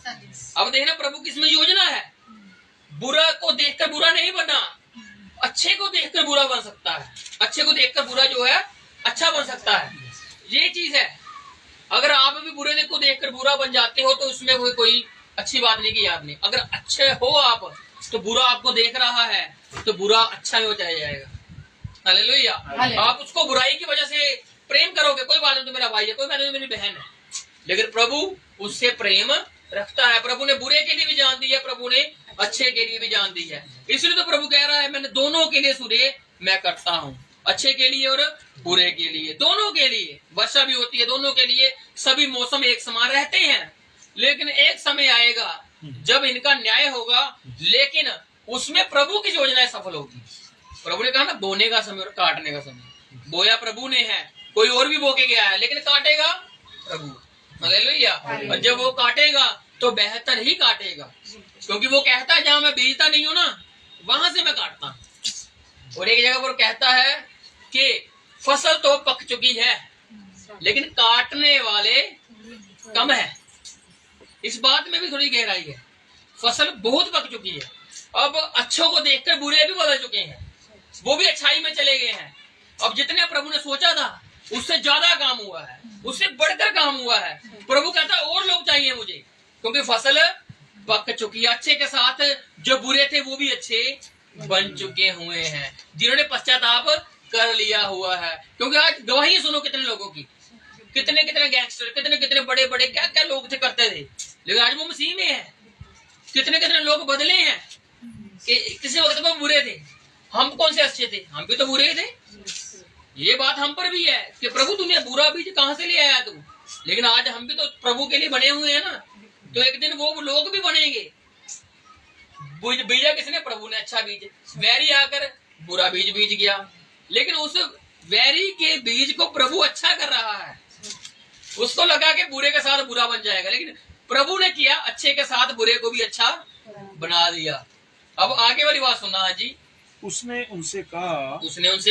अब देखना प्रभु की इसमें योजना है, बुरा को देखकर बुरा नहीं बनना, अच्छे को देखकर बुरा बन सकता है, अच्छे को देखकर बुरा जो है अच्छा बन सकता है, ये चीज है। अगर आप भी बुरे को देखकर बुरा बन जाते हो तो उसमें कोई अच्छी बात नहीं की आपने। अगर अच्छे हो आप तो बुरा आपको देख रहा है तो बुरा अच्छा ही हो जाएगा। हालेलुया। आप उसको बुराई की वजह से प्रेम करोगे, कोई बात नहीं, तो मेरा भाई है, कोई बात नहीं, मेरी बहन है, लेकिन प्रभु उससे प्रेम रखता है। प्रभु ने बुरे के लिए भी जान दी है, प्रभु ने अच्छे के लिए भी जान दी है, इसलिए तो प्रभु कह रहा है मैंने दोनों के लिए सूर्य मैं करता हूँ, अच्छे के लिए और बुरे के लिए, दोनों के लिए। वर्षा भी होती है दोनों के लिए, सभी मौसम एक समान रहते हैं, लेकिन एक समय आएगा जब इनका न्याय होगा, लेकिन उसमें प्रभु की योजनाएं सफल होगी। प्रभु ने कहा ना, बोने का समय और काटने का समय। बोया प्रभु ने है, कोई और भी बो के गया है, लेकिन काटेगा प्रभु। हालेलुया। और जब वो काटेगा तो बेहतर ही काटेगा, क्योंकि वो कहता है जहां मैं बीजता नहीं हूं ना वहां से मैं काटता हूं। और एक जगह पर कहता है कि फसल तो पक चुकी है लेकिन काटने वाले कम है। इस बात में भी थोड़ी गहराई है, फसल बहुत पक चुकी है, अब अच्छों को देखकर बुरे भी बदल चुके हैं, वो भी अच्छाई में चले गए हैं। अब जितने प्रभु ने सोचा था उससे ज्यादा काम हुआ है, उससे बढ़कर काम हुआ है। प्रभु कहता है और लोग चाहिए मुझे, क्योंकि फसल पक चुकी है। अच्छे के साथ जो बुरे थे वो भी अच्छे बन चुके हुए हैं, जिन्होंने पश्चाताप कर लिया हुआ है। क्योंकि आज गवाही सुनो कितने लोगों की, कितने कितने गैंगस्टर, कितने कितने बड़े बड़े क्या क्या लोग थे करते थे, लेकिन आज वो मसीह में है। कितने कितने लोग बदले हैं कि किसी वक्त में बुरे थे, हम कौन से अच्छे थे, हम भी तो बुरे थे। ये बात हम पर भी है कि प्रभु तूने बुरा बीज कहां से ले आया तू, लेकिन आज हम भी तो प्रभु के लिए बने हुए हैं ना, तो एक दिन वो लोग भी बनेंगे। बीजा किसने? प्रभु ने अच्छा बीज। वैरी आकर बुरा बीज बीज गया, लेकिन उस वैरी के बीज को प्रभु अच्छा कर रहा है। उसको लगा कि बुरे के साथ बुरा बन जाएगा, लेकिन प्रभु ने किया, अच्छे के साथ बुरे को भी अच्छा बना दिया। अब आगे वाली बात सुनना। हाँ जी। उसने उनसे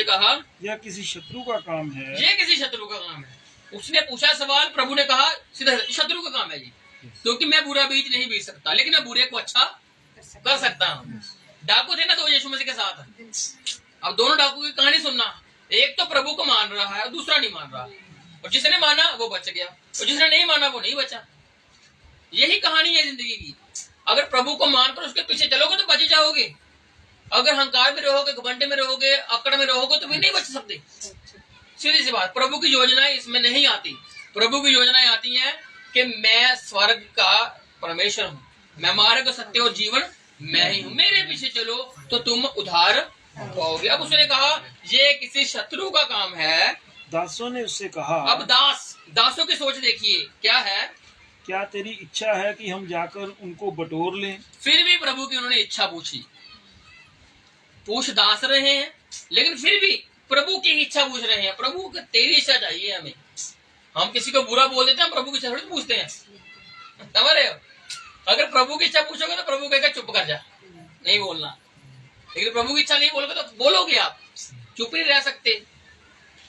कहा यह किसी शत्रु का काम है। ये किसी शत्रु का काम है। उसने पूछा सवाल, प्रभु ने कहा सीधा शत्रु का काम है जी, क्योंकि मैं बुरा बीज नहीं बीज सकता, लेकिन मैं बुरे को अच्छा कर सकता हूँ। डाकू थे ना तो यीशु मसीह के साथ। अब दोनों डाकू की कहानी सुनना। एक तो प्रभु को मान रहा है और दूसरा नहीं मान रहा, और जिसने माना वो बच गया और जिसने नहीं माना वो नहीं बचा। यही कहानी है जिंदगी की। अगर प्रभु को मानकर उसके पीछे चलोगे तो बच ही जाओगे। अगर अहंकार में रहोगे, घमंड में रहोगे, अकड़ में रहोगे तो भी नहीं बच सकते। सीधी सी बात। प्रभु की योजनाएं इसमें नहीं आती। प्रभु की योजनाएं आती हैं कि मैं स्वर्ग का परमेश्वर हूँ, मैं मार्ग, सत्य और जीवन मैं ही हूँ, मेरे पीछे चलो तो तुम उद्धार पाओगे। अब उसने कहा ये किसी शत्रु का काम है। दासों ने उससे कहा। अब दासों की सोच देखिए क्या है। क्या तेरी इच्छा है कि हम जाकर उनको बटोर लें? फिर भी प्रभु की उन्होंने इच्छा पूछी। पूछ दास रहे हैं, लेकिन फिर भी प्रभु की इच्छा पूछ रहे हैं। प्रभु तेरी इच्छा चाहिए हमें। हम किसी को बुरा बोल देते हैं, हम प्रभु की इच्छा थोड़ी पूछते हैं। समझ रहे हो? अगर प्रभु की इच्छा पूछोगे तो प्रभु कहेगा चुप कर जा, नहीं बोलना। लेकिन प्रभु की इच्छा नहीं बोलोगे तो बोलोगे आप, चुप नहीं रह सकते।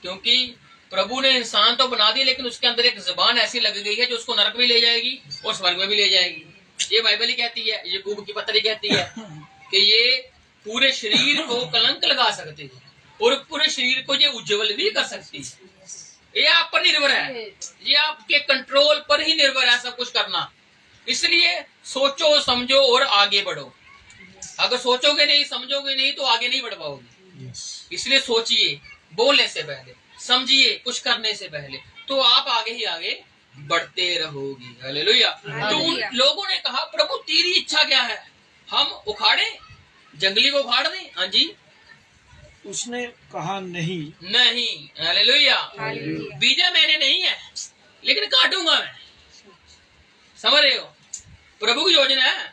क्योंकि प्रभु ने इंसान तो बना दिया, लेकिन उसके अंदर एक जुबान ऐसी लग गई है जो उसको नरक में ले जाएगी और स्वर्ग में भी ले जाएगी। ये बाइबल ही कहती है, ये गूब की पत्री कहती है कि ये पूरे शरीर को कलंक लगा सकती है और पूरे शरीर को ये उज्जवल भी कर सकती है। ये आप पर निर्भर है, ये आपके कंट्रोल पर ही निर्भर है सब कुछ करना। इसलिए सोचो, समझो और आगे बढ़ो। अगर सोचोगे नहीं, समझोगे नहीं तो आगे नहीं बढ़ पाओगे। इसलिए सोचिए बोलने से पहले, समझिए कुछ करने से पहले, तो आप आगे ही आगे बढ़ते रहोगे। हालेलुया। तो उन लोगों ने कहा प्रभु तेरी इच्छा क्या है, हम उखाड़े, जंगली को उखाड़ दें? हाँ जी। उसने कहा नहीं। हालेलुया। बीजा मैंने नहीं है, लेकिन काटूंगा मैं। समझ रहे हो? प्रभु की योजना है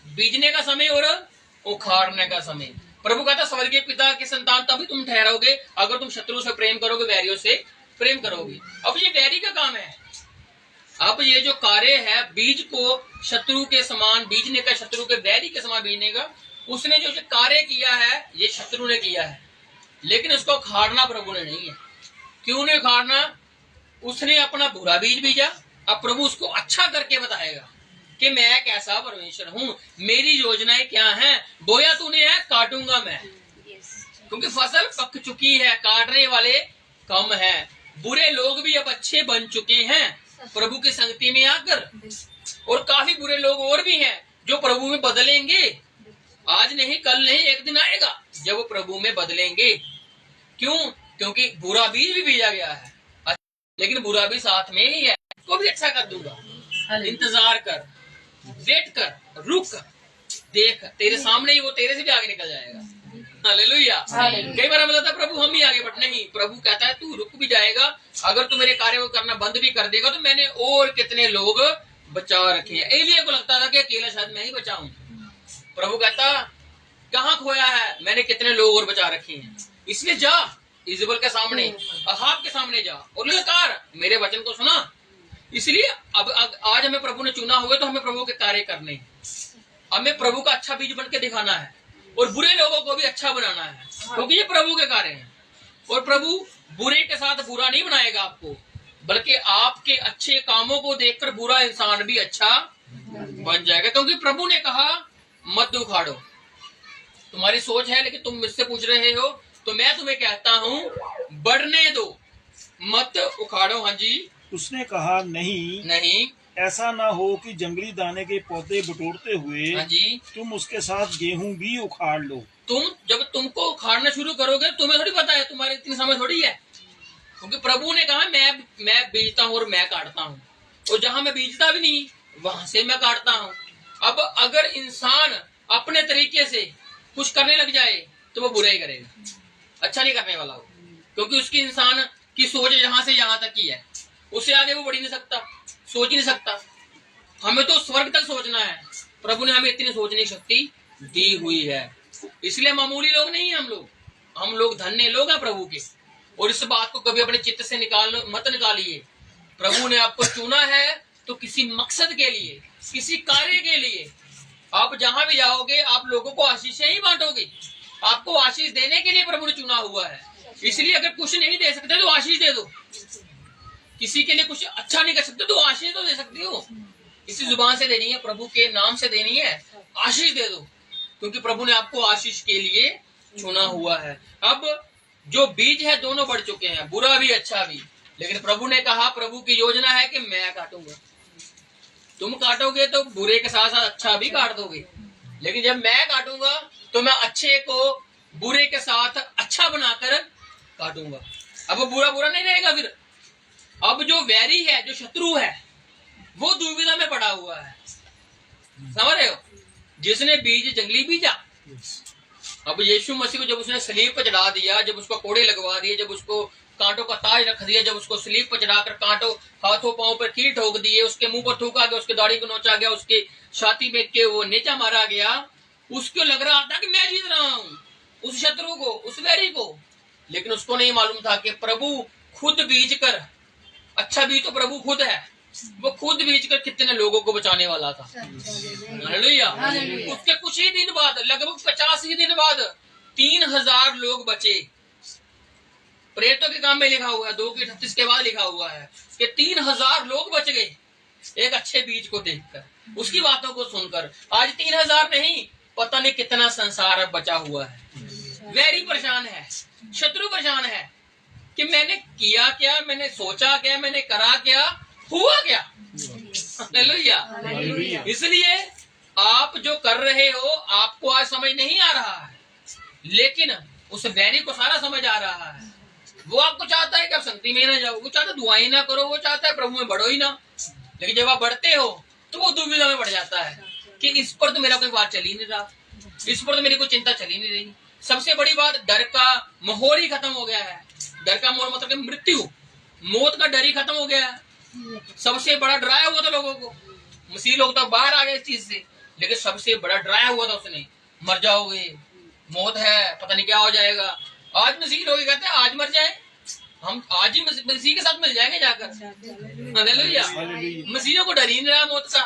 बीजने का समय और उखाड़ने का समय। प्रभु कहता स्वर्गीय पिता की संतान तभी तुम ठहरोगे अगर तुम शत्रु से प्रेम करोगे, वैरियों से प्रेम करोगे। अब ये वैरी का काम है। अब ये जो कार्य है बीज को शत्रु के समान बीजने का, शत्रु के वैरी के समान बीजने का, उसने जो कार्य किया है ये शत्रु ने किया है, लेकिन उसको उखाड़ना प्रभु ने नहीं है। क्यों नहीं उखाड़ना? उसने अपना बुरा बीज बीजा। अब प्रभु उसको अच्छा करके बताएगा कि मैं कैसा परमेश्वर हूँ, मेरी योजनाएं क्या हैं। बोया तूने है, काटूंगा मैं, क्योंकि फसल पक चुकी है, काटने वाले कम है। बुरे लोग भी अब अच्छे बन चुके हैं प्रभु की संगति में आकर, और काफी बुरे लोग और भी हैं जो प्रभु में बदलेंगे। आज नहीं, कल नहीं, एक दिन आएगा जब वो प्रभु में बदलेंगे। क्यों? क्योंकि बुरा बीज भी बीजा गया है, लेकिन बुरा भी साथ में ही है, उसको भी अच्छा कर दूंगा। इंतजार कर, वेट कर, रुक कर, देख, तेरे सामने ही वो तेरे से भी आगे निकल जाएगा। हालेलुया। कई बार हमें लगता है प्रभु हम ही आगे बढ़, नहीं, प्रभु कहता है तू रुक भी जाएगा। अगर तू मेरे कार्य को करना बंद भी कर देगा तो मैंने और कितने लोग बचा रखे हैं। एलिया को लगता था कि अकेला शायद मैं ही बचाऊं। प्रभु कहता कहाँ खोया है, मैंने कितने लोग और बचा रखे हैं। इसलिए जा इजबल के सामने, अहाब के सामने जा और ललकार, मेरे वचन को सुना। इसलिए अब आज हमें प्रभु ने चुना हुआ तो हमें प्रभु के कार्य करने हैं। हमें प्रभु का अच्छा बीज बन के दिखाना है और बुरे लोगों को भी अच्छा बनाना है, क्योंकि ये प्रभु के कार्य हैं। और प्रभु बुरे के साथ बुरा नहीं बनाएगा आपको, बल्कि आपके अच्छे कामों को देखकर बुरा इंसान भी अच्छा बन जाएगा। क्योंकि प्रभु ने कहा मत उखाड़ो। तुम्हारी सोच है, लेकिन तुम मुझसे पूछ रहे हो तो मैं तुम्हें कहता हूँ बढ़ने दो, मत उखाड़ो। हाँ जी। उसने कहा नहीं, ऐसा ना हो कि जंगली दाने के पौधे बटोरते हुए हाँ जी तुम उसके साथ गेहूं भी उखाड़ लो। जब तुमको उखाड़ना शुरू करोगे तुम्हें थोड़ी पता है, तुम्हारे इतनी समझ थोड़ी है। क्योंकि प्रभु ने कहा मैं बीजता हूँ और मैं काटता हूँ, और जहां मैं बीजता भी नहीं वहां से मैं काटता हूँ। अब अगर इंसान अपने तरीके से कुछ करने लग जाए तो वो बुरा ही करेगा, अच्छा नहीं करने वाला वो, क्योंकि उसकी इंसान की सोच यहाँ से यहाँ तक ही है, उससे आगे वो बढ़ ही नहीं सकता, सोच ही नहीं सकता। हमें तो स्वर्ग तक सोचना है। प्रभु ने हमें इतनी सोचने की शक्ति दी हुई है, इसलिए मामूली लोग नहीं है हम लोग धन्य लोग हैं प्रभु के। और इस बात को कभी अपने चित्त से मत निकालिए। प्रभु ने आपको चुना है तो किसी मकसद के लिए, किसी कार्य के लिए। आप जहां भी जाओगे आप लोगों को आशीषें ही बांटोगे। आपको आशीष देने के लिए प्रभु ने चुना हुआ है। इसलिए अगर कुछ नहीं दे सकते तो आशीष दे दो। किसी के लिए कुछ अच्छा नहीं कर सकते तो आशीष तो दे सकती हो। इसी जुबान से देनी है, प्रभु के नाम से देनी है, आशीष दे दो, क्योंकि प्रभु ने आपको आशीष के लिए चुना हुआ है। अब जो बीज है दोनों बढ़ चुके हैं, बुरा भी अच्छा भी। लेकिन प्रभु ने कहा, प्रभु की योजना है कि मैं काटूंगा। तुम काटोगे तो बुरे के साथ साथ अच्छा भी काट दोगे, लेकिन जब मैं काटूंगा तो मैं अच्छे को बुरे के साथ अच्छा बनाकर काटूंगा। अब वो बुरा बुरा नहीं रहेगा फिर। अब जो वैरी है, जो शत्रु है, वो दुविधा में पड़ा हुआ है। समझ रहे हो? जिसने बीज जंगली बीजा, अब यीशु मसीह को जब उसने सलीब पर चढ़ा दिया, जब उसको कोड़े लगवा दिए, जब उसको कांटों का ताज रख दिया, जब उसको सलीब पर चढ़ाकर कांटों हाथों पांव पर कील ठोक दिए, उसके मुंह पर थूका गया, उसके दाढ़ी को नोचा गया, उसके छाती में के वो नीचा मारा गया, उसको लग रहा था कि मैं जीत रहा हूँ उस शत्रु को, उस वैरी को। लेकिन उसको नहीं मालूम था कि प्रभु खुद बीज कर, अच्छा बीज तो प्रभु खुद है, वो खुद बीज कर कितने लोगों को बचाने वाला था। हालेलुया। उसके कुछ ही दिन बाद, लगभग 50 ही दिन बाद 3000 लोग बचे। प्रेरितों के काम में लिखा हुआ है 2:38 के बाद लिखा हुआ है कि 3000 लोग बच गए एक अच्छे बीज को देखकर, उसकी बातों को सुनकर। आज 3000 नहीं, पता नहीं कितना संसार अब बचा हुआ है। वैरी परेशान है, शत्रु परेशान है कि मैंने किया क्या, मैंने सोचा क्या, मैंने करा क्या, हुआ क्या। हालेलुया। इसलिए आप जो कर रहे हो आपको आज समझ नहीं आ रहा है, लेकिन उस वैरी को सारा समझ आ रहा है। वो आपको चाहता है कि आप संगति में ना जाओ, वो चाहता है दुआएं ना करो, वो चाहता है प्रभु में बढ़ो ही ना। लेकिन जब आप बढ़ते हो तो वो दुविधा में बढ़ जाता है कि इस पर तो मेरा कोई बात चल ही नहीं रहा, इस पर तो मेरी कोई चिंता चल ही नहीं रही। सबसे बड़ी बात, डर का माहौल ही खत्म हो गया है। डर का माहौल मतलब मृत्यु, मौत का डर ही खत्म हो गया है। सबसे बड़ा डराया हुआ था लोगों को। मसीह लोग तो बाहर आ गए इस चीज से, लेकिन सबसे बड़ा डराया हुआ था उसने, मर जाओगे, मौत है, पता नहीं क्या हो जाएगा। आज मसीह लोग कहते हैं आज मर जाए, हम आज ही मसीह के साथ मिल जाएंगे जाकर। हालेलुया। मसीह को डर ही नहीं रहा मौत का।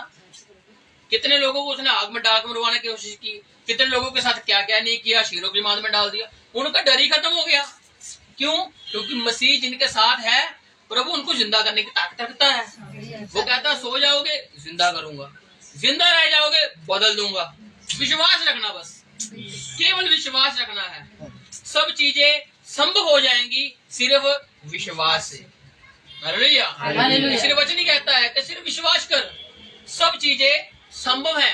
कितने लोगों को उसने आग में डाल मरवाने की कोशिश की, कितने लोगों के साथ क्या क्या नहीं किया, शीरों की मांद में डाल दिया। उनका डर ही खत्म हो गया। क्यों? क्योंकि मसीह जिनके साथ है, प्रभु उनको जिंदा करने की ताकत रखता है। वो कहता है सो जाओगे जिंदा करूंगा, जिंदा रह जाओगे बदल दूंगा। विश्वास रखना, बस केवल विश्वास रखना है। सब चीजें संभव हो जाएंगी सिर्फ विश्वास से। हालेलुया। इसलिए वचन ही कहता है कि सिर्फ विश्वास कर, सब चीजें संभव है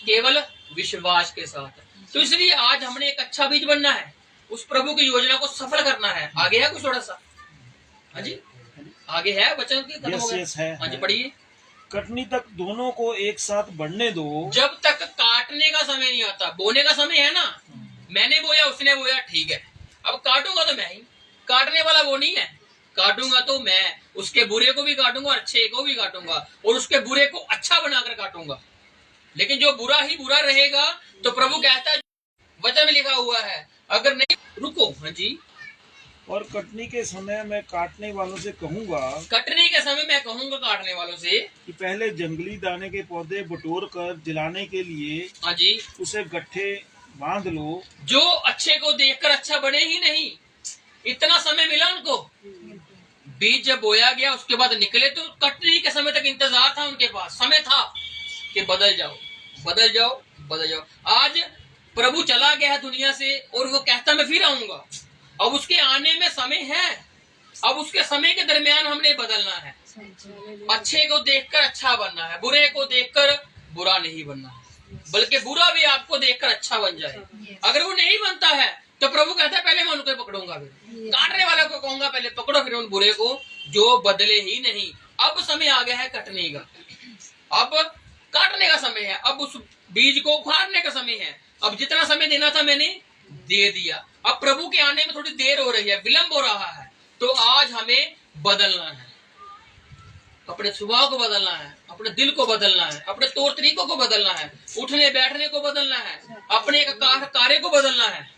केवल विश्वास के साथ। तो इसलिए आज हमने एक अच्छा बीज बनना है, उस प्रभु की योजना को सफल करना है। आगे है कुछ थोड़ा सा? हाँ जी, आगे है वचन की खत्म हो गया। हाँ जी पढ़िए। कटनी तक दोनों को एक साथ बढ़ने दो, जब तक काटने का समय नहीं आता। बोने का समय है ना, मैंने बोया उसने बोया, ठीक है, अब काटूंगा तो मैं ही, काटने वाला वो नहीं है। काटूंगा तो मैं उसके बुरे को भी काटूंगा और अच्छे को भी काटूंगा, और उसके बुरे को अच्छा बनाकर काटूंगा। लेकिन जो बुरा ही बुरा रहेगा तो प्रभु कहता है, वचन में लिखा हुआ है, अगर नहीं रुको। हाँ जी। और कटनी के समय मैं काटने वालों से कहूंगा, कटने के समय मैं कहूंगा काटने वालों से कि पहले जंगली दाने के पौधे बटोर कर जलाने के लिए हाँ जी उसे गट्ठे बांध लो। जो अच्छे को देखकर अच्छा बने ही नहीं, इतना समय मिला उनको। बीज जब बोया गया उसके बाद निकले तो कटनी के समय तक इंतजार था उनके पास, समय था कि बदल जाओ बदल जाओ बदल जाओ। आज प्रभु चला गया है दुनिया से और वो कहता मैं फिर आऊंगा। अब उसके आने में समय है, अब उसके समय के दरमियान हमने बदलना है। अच्छे को देखकर अच्छा बनना है, बुरे को देखकर बुरा नहीं बनना है, बल्कि बुरा भी आपको देखकर अच्छा बन जाए। अगर वो नहीं बनता है तो प्रभु कहता है पहले मैं उनको पकड़ूंगा, फिर काटने वालों को कहूंगा पहले पकड़ो, फिर उन बुरे को जो बदले ही नहीं। अब समय आ गया है कटने का, अब काटने का समय है, अब उस बीज को उखाड़ने का समय है। अब जितना समय देना था मैंने दे दिया। अब प्रभु के आने में थोड़ी देर हो रही है, विलंब हो रहा है, तो आज हमें बदलना है। अपने स्वभाव को बदलना है, अपने दिल को बदलना है, अपने तौर तरीकों को बदलना है, उठने बैठने को बदलना है, अपने कार्य को बदलना है,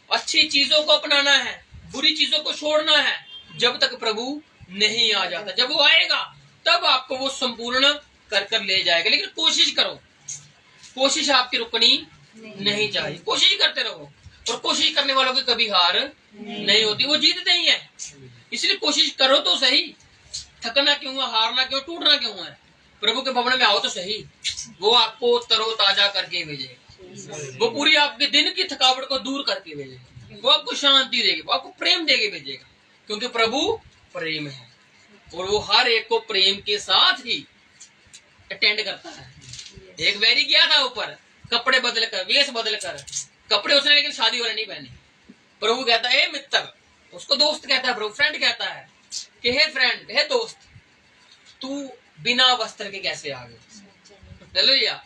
अच्छी चीजों को अपनाना है, बुरी चीजों को छोड़ना है जब तक प्रभु नहीं आ जाता। जब वो आएगा तब आपको वो संपूर्ण कर कर ले जाएगा। लेकिन कोशिश करो, कोशिश आपकी रुकनी नहीं चाहिए, कोशिश करते रहो। और कोशिश करने वालों की कभी हार नहीं होती, वो जीतते ही है। इसलिए कोशिश करो तो सही, थकना क्यों है, हारना क्यों, टूटना क्यों है। प्रभु के भवन में आओ तो सही, वो आपको तरोताजा करके भेजेगा, वो पूरी आपके दिन की थकावट को दूर करके भेजेगा, वो आपको शांति देगी, वो आपको प्रेम देके भेजेगा। क्योंकि प्रभु प्रेम है और वो हर एक को प्रेम के साथ ही अटेंड करता है। एक वैरी गया था ऊपर, कपड़े बदल कर, वेश बदल कर कपड़े उसने, लेकिन शादी वाले नहीं पहने। प्रभु कहता है ए मित्र, उसको दोस्त कहता है, प्रभु फ्रेंड कहता है कि हे फ्रेंड, हे दोस्त, तू बिना वस्त्र के कैसे आ गए। चलो या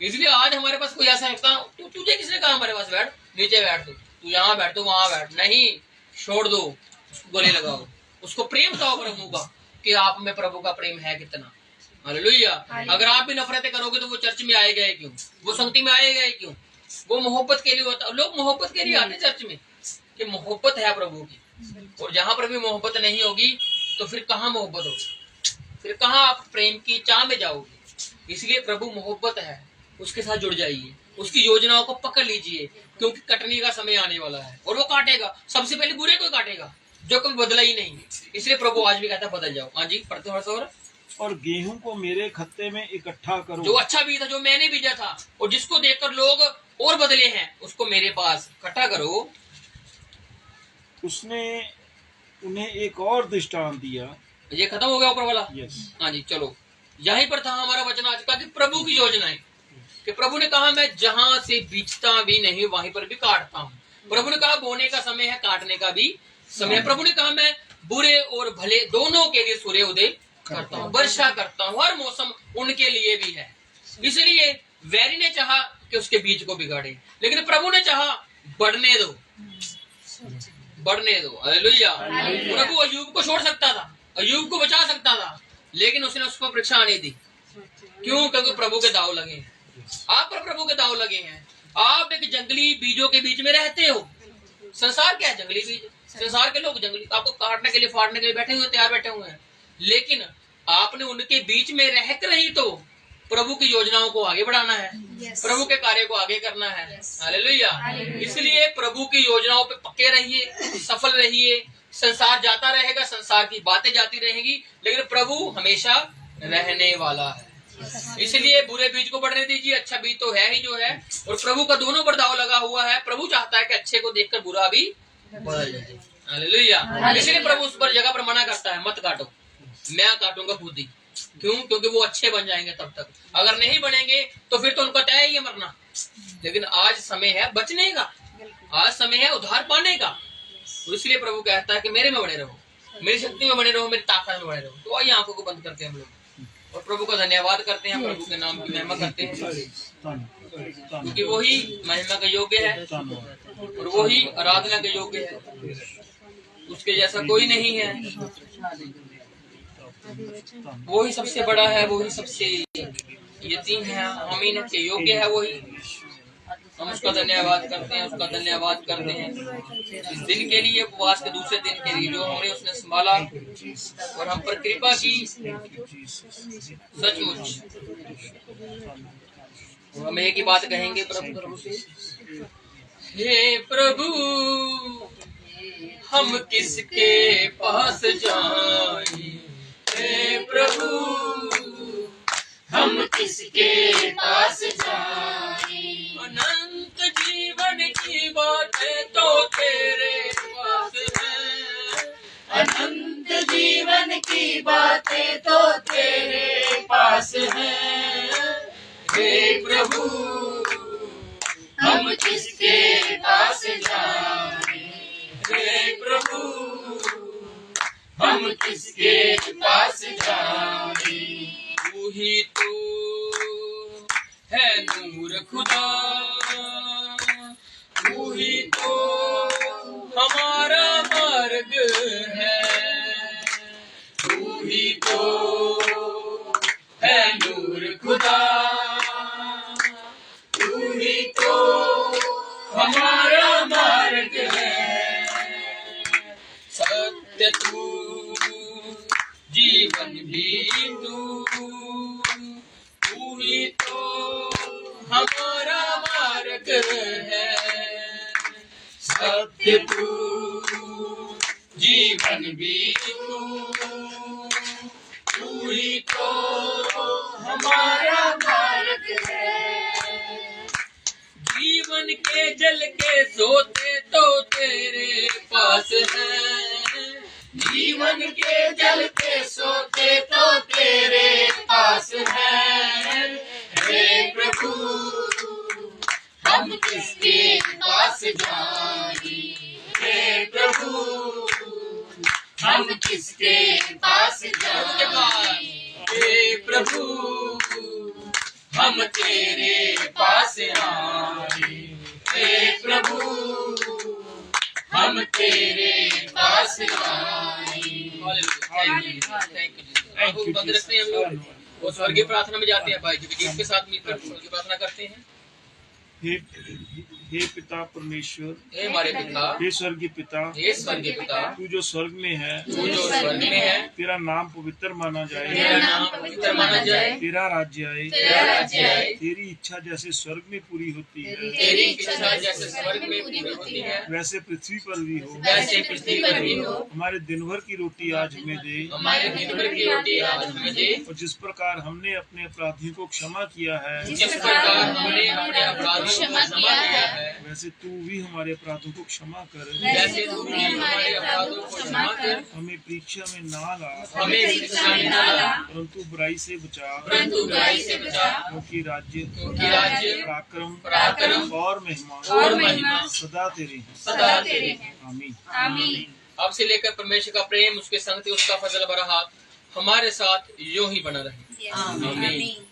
इसलिए आज हमारे पास कोई ऐसा लगता, तुझे किसने कहा हमारे पास बैठ, नीचे बैठ, तू यहाँ बैठ, तू वहां बैठ, नहीं, छोड़ दो, उसको गले लगाओ, उसको प्रेम बताओ प्रभु का कि आप में प्रभु का प्रेम है कितना। हालेलुया। अगर आप भी नफरतें करोगे तो वो चर्च में आएगा ही क्यों, वो संगति में आएगा ही क्यों। वो मोहब्बत के लिए होता, लोग मोहब्बत के लिए आते चर्च में कि मोहब्बत है प्रभु की। और जहां पर भी मोहब्बत नहीं होगी तो फिर कहाँ मोहब्बत होगी, फिर कहाँ आप प्रेम की चाह में जाओगे। इसलिए प्रभु मोहब्बत है, उसके साथ जुड़ जाइए, उसकी योजनाओं को पकड़ लीजिए, क्योंकि कटने का समय आने वाला है और वो काटेगा, सबसे पहले बुरे को काटेगा जो कभी बदला ही नहीं। इसलिए प्रभु आज भी कहता है बदल जाओ। हाँ जी, पढ़ते हो। और गेहूं को मेरे खत्ते में इकट्ठा करो, जो अच्छा बीज था, जो मैंने बीजा था और जिसको देखकर लोग और बदले हैं, उसको मेरे पास इकट्ठा करो। उसने उन्हें एक और दृष्टांत दिया। ये खत्म हो गया ऊपर वाला। यस। हाँ जी, चलो यहीं पर था हमारा वचन आज का कि प्रभु की योजना है कि प्रभु ने कहा मैं जहां से बीजता भी नहीं वहीं पर भी काटता हूँ। प्रभु ने कहा बोने का समय है, काटने का भी समय है। प्रभु ने कहा मैं बुरे और भले दोनों के लिए सूर्य उदय करता हूँ, वर्षा करता हूँ, हर मौसम उनके लिए भी है। इसलिए वैरी ने चाहा कि उसके बीज को बिगाड़े, लेकिन प्रभु ने चाहा बढ़ने दो, बढ़ने दो। हालेलुया। प्रभु अय्यूब को छोड़ सकता था, अय्यूब को बचा सकता था, लेकिन उसने उसको परीक्षा आने दी। क्यों? क्योंकि प्रभु के दाव लगे हैं, आप पर प्रभु के दाव लगे हैं। आप एक जंगली बीजों के बीच में रहते हो। संसार क्या है? जंगली बीज। संसार के लोग जंगली, आपको काटने के लिए, फाड़ने के लिए बैठे हुए, तैयार बैठे हुए हैं। लेकिन आपने उनके बीच में रहकर ही तो प्रभु की योजनाओं को आगे बढ़ाना है, प्रभु के कार्य को आगे करना है। हालेलुया। इसलिए प्रभु की योजनाओं पे पक्के रहिए, सफल रहिए। संसार जाता रहेगा, संसार की बातें जाती रहेगी, लेकिन प्रभु हमेशा रहने वाला है। इसलिए बुरे बीज को बढ़ने दीजिए, अच्छा बीज तो है ही जो है, और प्रभु का दोनों पर दाव लगा हुआ है। प्रभु चाहता है कि अच्छे को देखकर बुरा भी बदल जाए। हालेलुया। इसलिए प्रभु उस पर जगह पर मना करता है, मत काटो, मैं काटूंगा खुद ही। क्यों? क्योंकि वो अच्छे बन जाएंगे तब तक। अगर नहीं बनेंगे तो फिर तो उनका तय ही है मरना। लेकिन आज समय है बचने का, आज समय है उद्धार पाने का। तो इसलिए प्रभु कहता है कि मेरे में बने रहो, मेरी शक्ति में बने रहो, मेरी ताकत में बने रहो। तो आइए आंखों को बंद करते हैं हम लोग और प्रभु का धन्यवाद करते हैं, प्रभु के नाम की महिमा करते हैं, क्योंकि वही महिमा के योग्य है और वही आराधना के योग्य है। उसके जैसा कोई नहीं है, वही सबसे बड़ा है, वही सबसे यतीम है, अमीन के योग्य है वही। हम उसका धन्यवाद करते हैं, उसका धन्यवाद करते हैं इस दिन के लिए, उपवास के दूसरे दिन के लिए जो हमने उसने संभाला और हम पर कृपा की। सचमुच हम एक ही बात कहेंगे प्रभु से, हे प्रभु हम किसके पास जाएं, हे प्रभु हम किसके पास जाएं। अनंत जीवन की बातें तो तेरे पास है, अनंत जीवन की बातें तो तेरे पास है। हे प्रभु हम किसके पास जाएं, हे प्रभु हम किसके पास जाएं। तू ही तो है नूर खुदा, तू ही तो हमारा मार्ग है, तू ही तो है नूर खुदा, तू ही तो हमारा मार्ग है। जीवन भी तू ही तो हमारा मार्ग है, सत्य तू, जीवन भी तू ही तो हमारा मार्ग है। जीवन के जल के सोते तो तेरे पास है, जीवन के जल के सोते तो तेरे पास है। हे प्रभु हम किसके पास जाएं, हे प्रभु हम किसके पास जाएं। हे प्रभु हम तेरे पास आए, हे प्रभु हम तेरे पास आए। Thank you. बंद रखते हैं हम लोग और स्वर्गीय प्रार्थना में जाते हैं। भाई जी गीत के साथ मिलकर स्वर्गीय प्रार्थना करते हैं। हे पिता परमेश्वर, हे हमारे पिता, हे स्वर्गीय पिता, हे स्वर्गीय पिता, तू जो स्वर्ग में है, तू जो स्वर्ग में है, तेरा नाम पवित्र माना जाए, तेरा नाम पवित्र माना जाए, तेरा राज्य आए, तेरा राज्य आए, तेरी इच्छा जैसे स्वर्ग में पूरी होती है, तेरी इच्छा जैसे स्वर्ग में पूरी होती है, वैसे पृथ्वी पर भी हो। वैसे पृथ्वी पर भी हो। हमारे दिन भर की रोटी आज हमें दे, हमारे दिन भर की रोटी आज हमें दे, और जिस प्रकार हमने अपने अपराधियों को क्षमा किया है, जिस प्रकार हमने अपने अपराधों को क्षमा किया है, वैसे तू भी हमारे अपराधों को क्षमा कर, वैसे तू भी हमारे अपराधों को क्षमा कर। हमें परीक्षा में ना ला, हमें परीक्षा में न ला, परंतु बुराई से बचा, परंतु बुराई से बचा। क्योंकि राज्य, पराक्रम और महिमा सदा तेरे हैं, सदा तेरे हैं। आमीन। आमीन। अब से लेकर परमेश्वर का प्रेम, उसके संगति, उसका फजल भरा हाथ हमारे साथ यूं ही बना रहे। आमीन।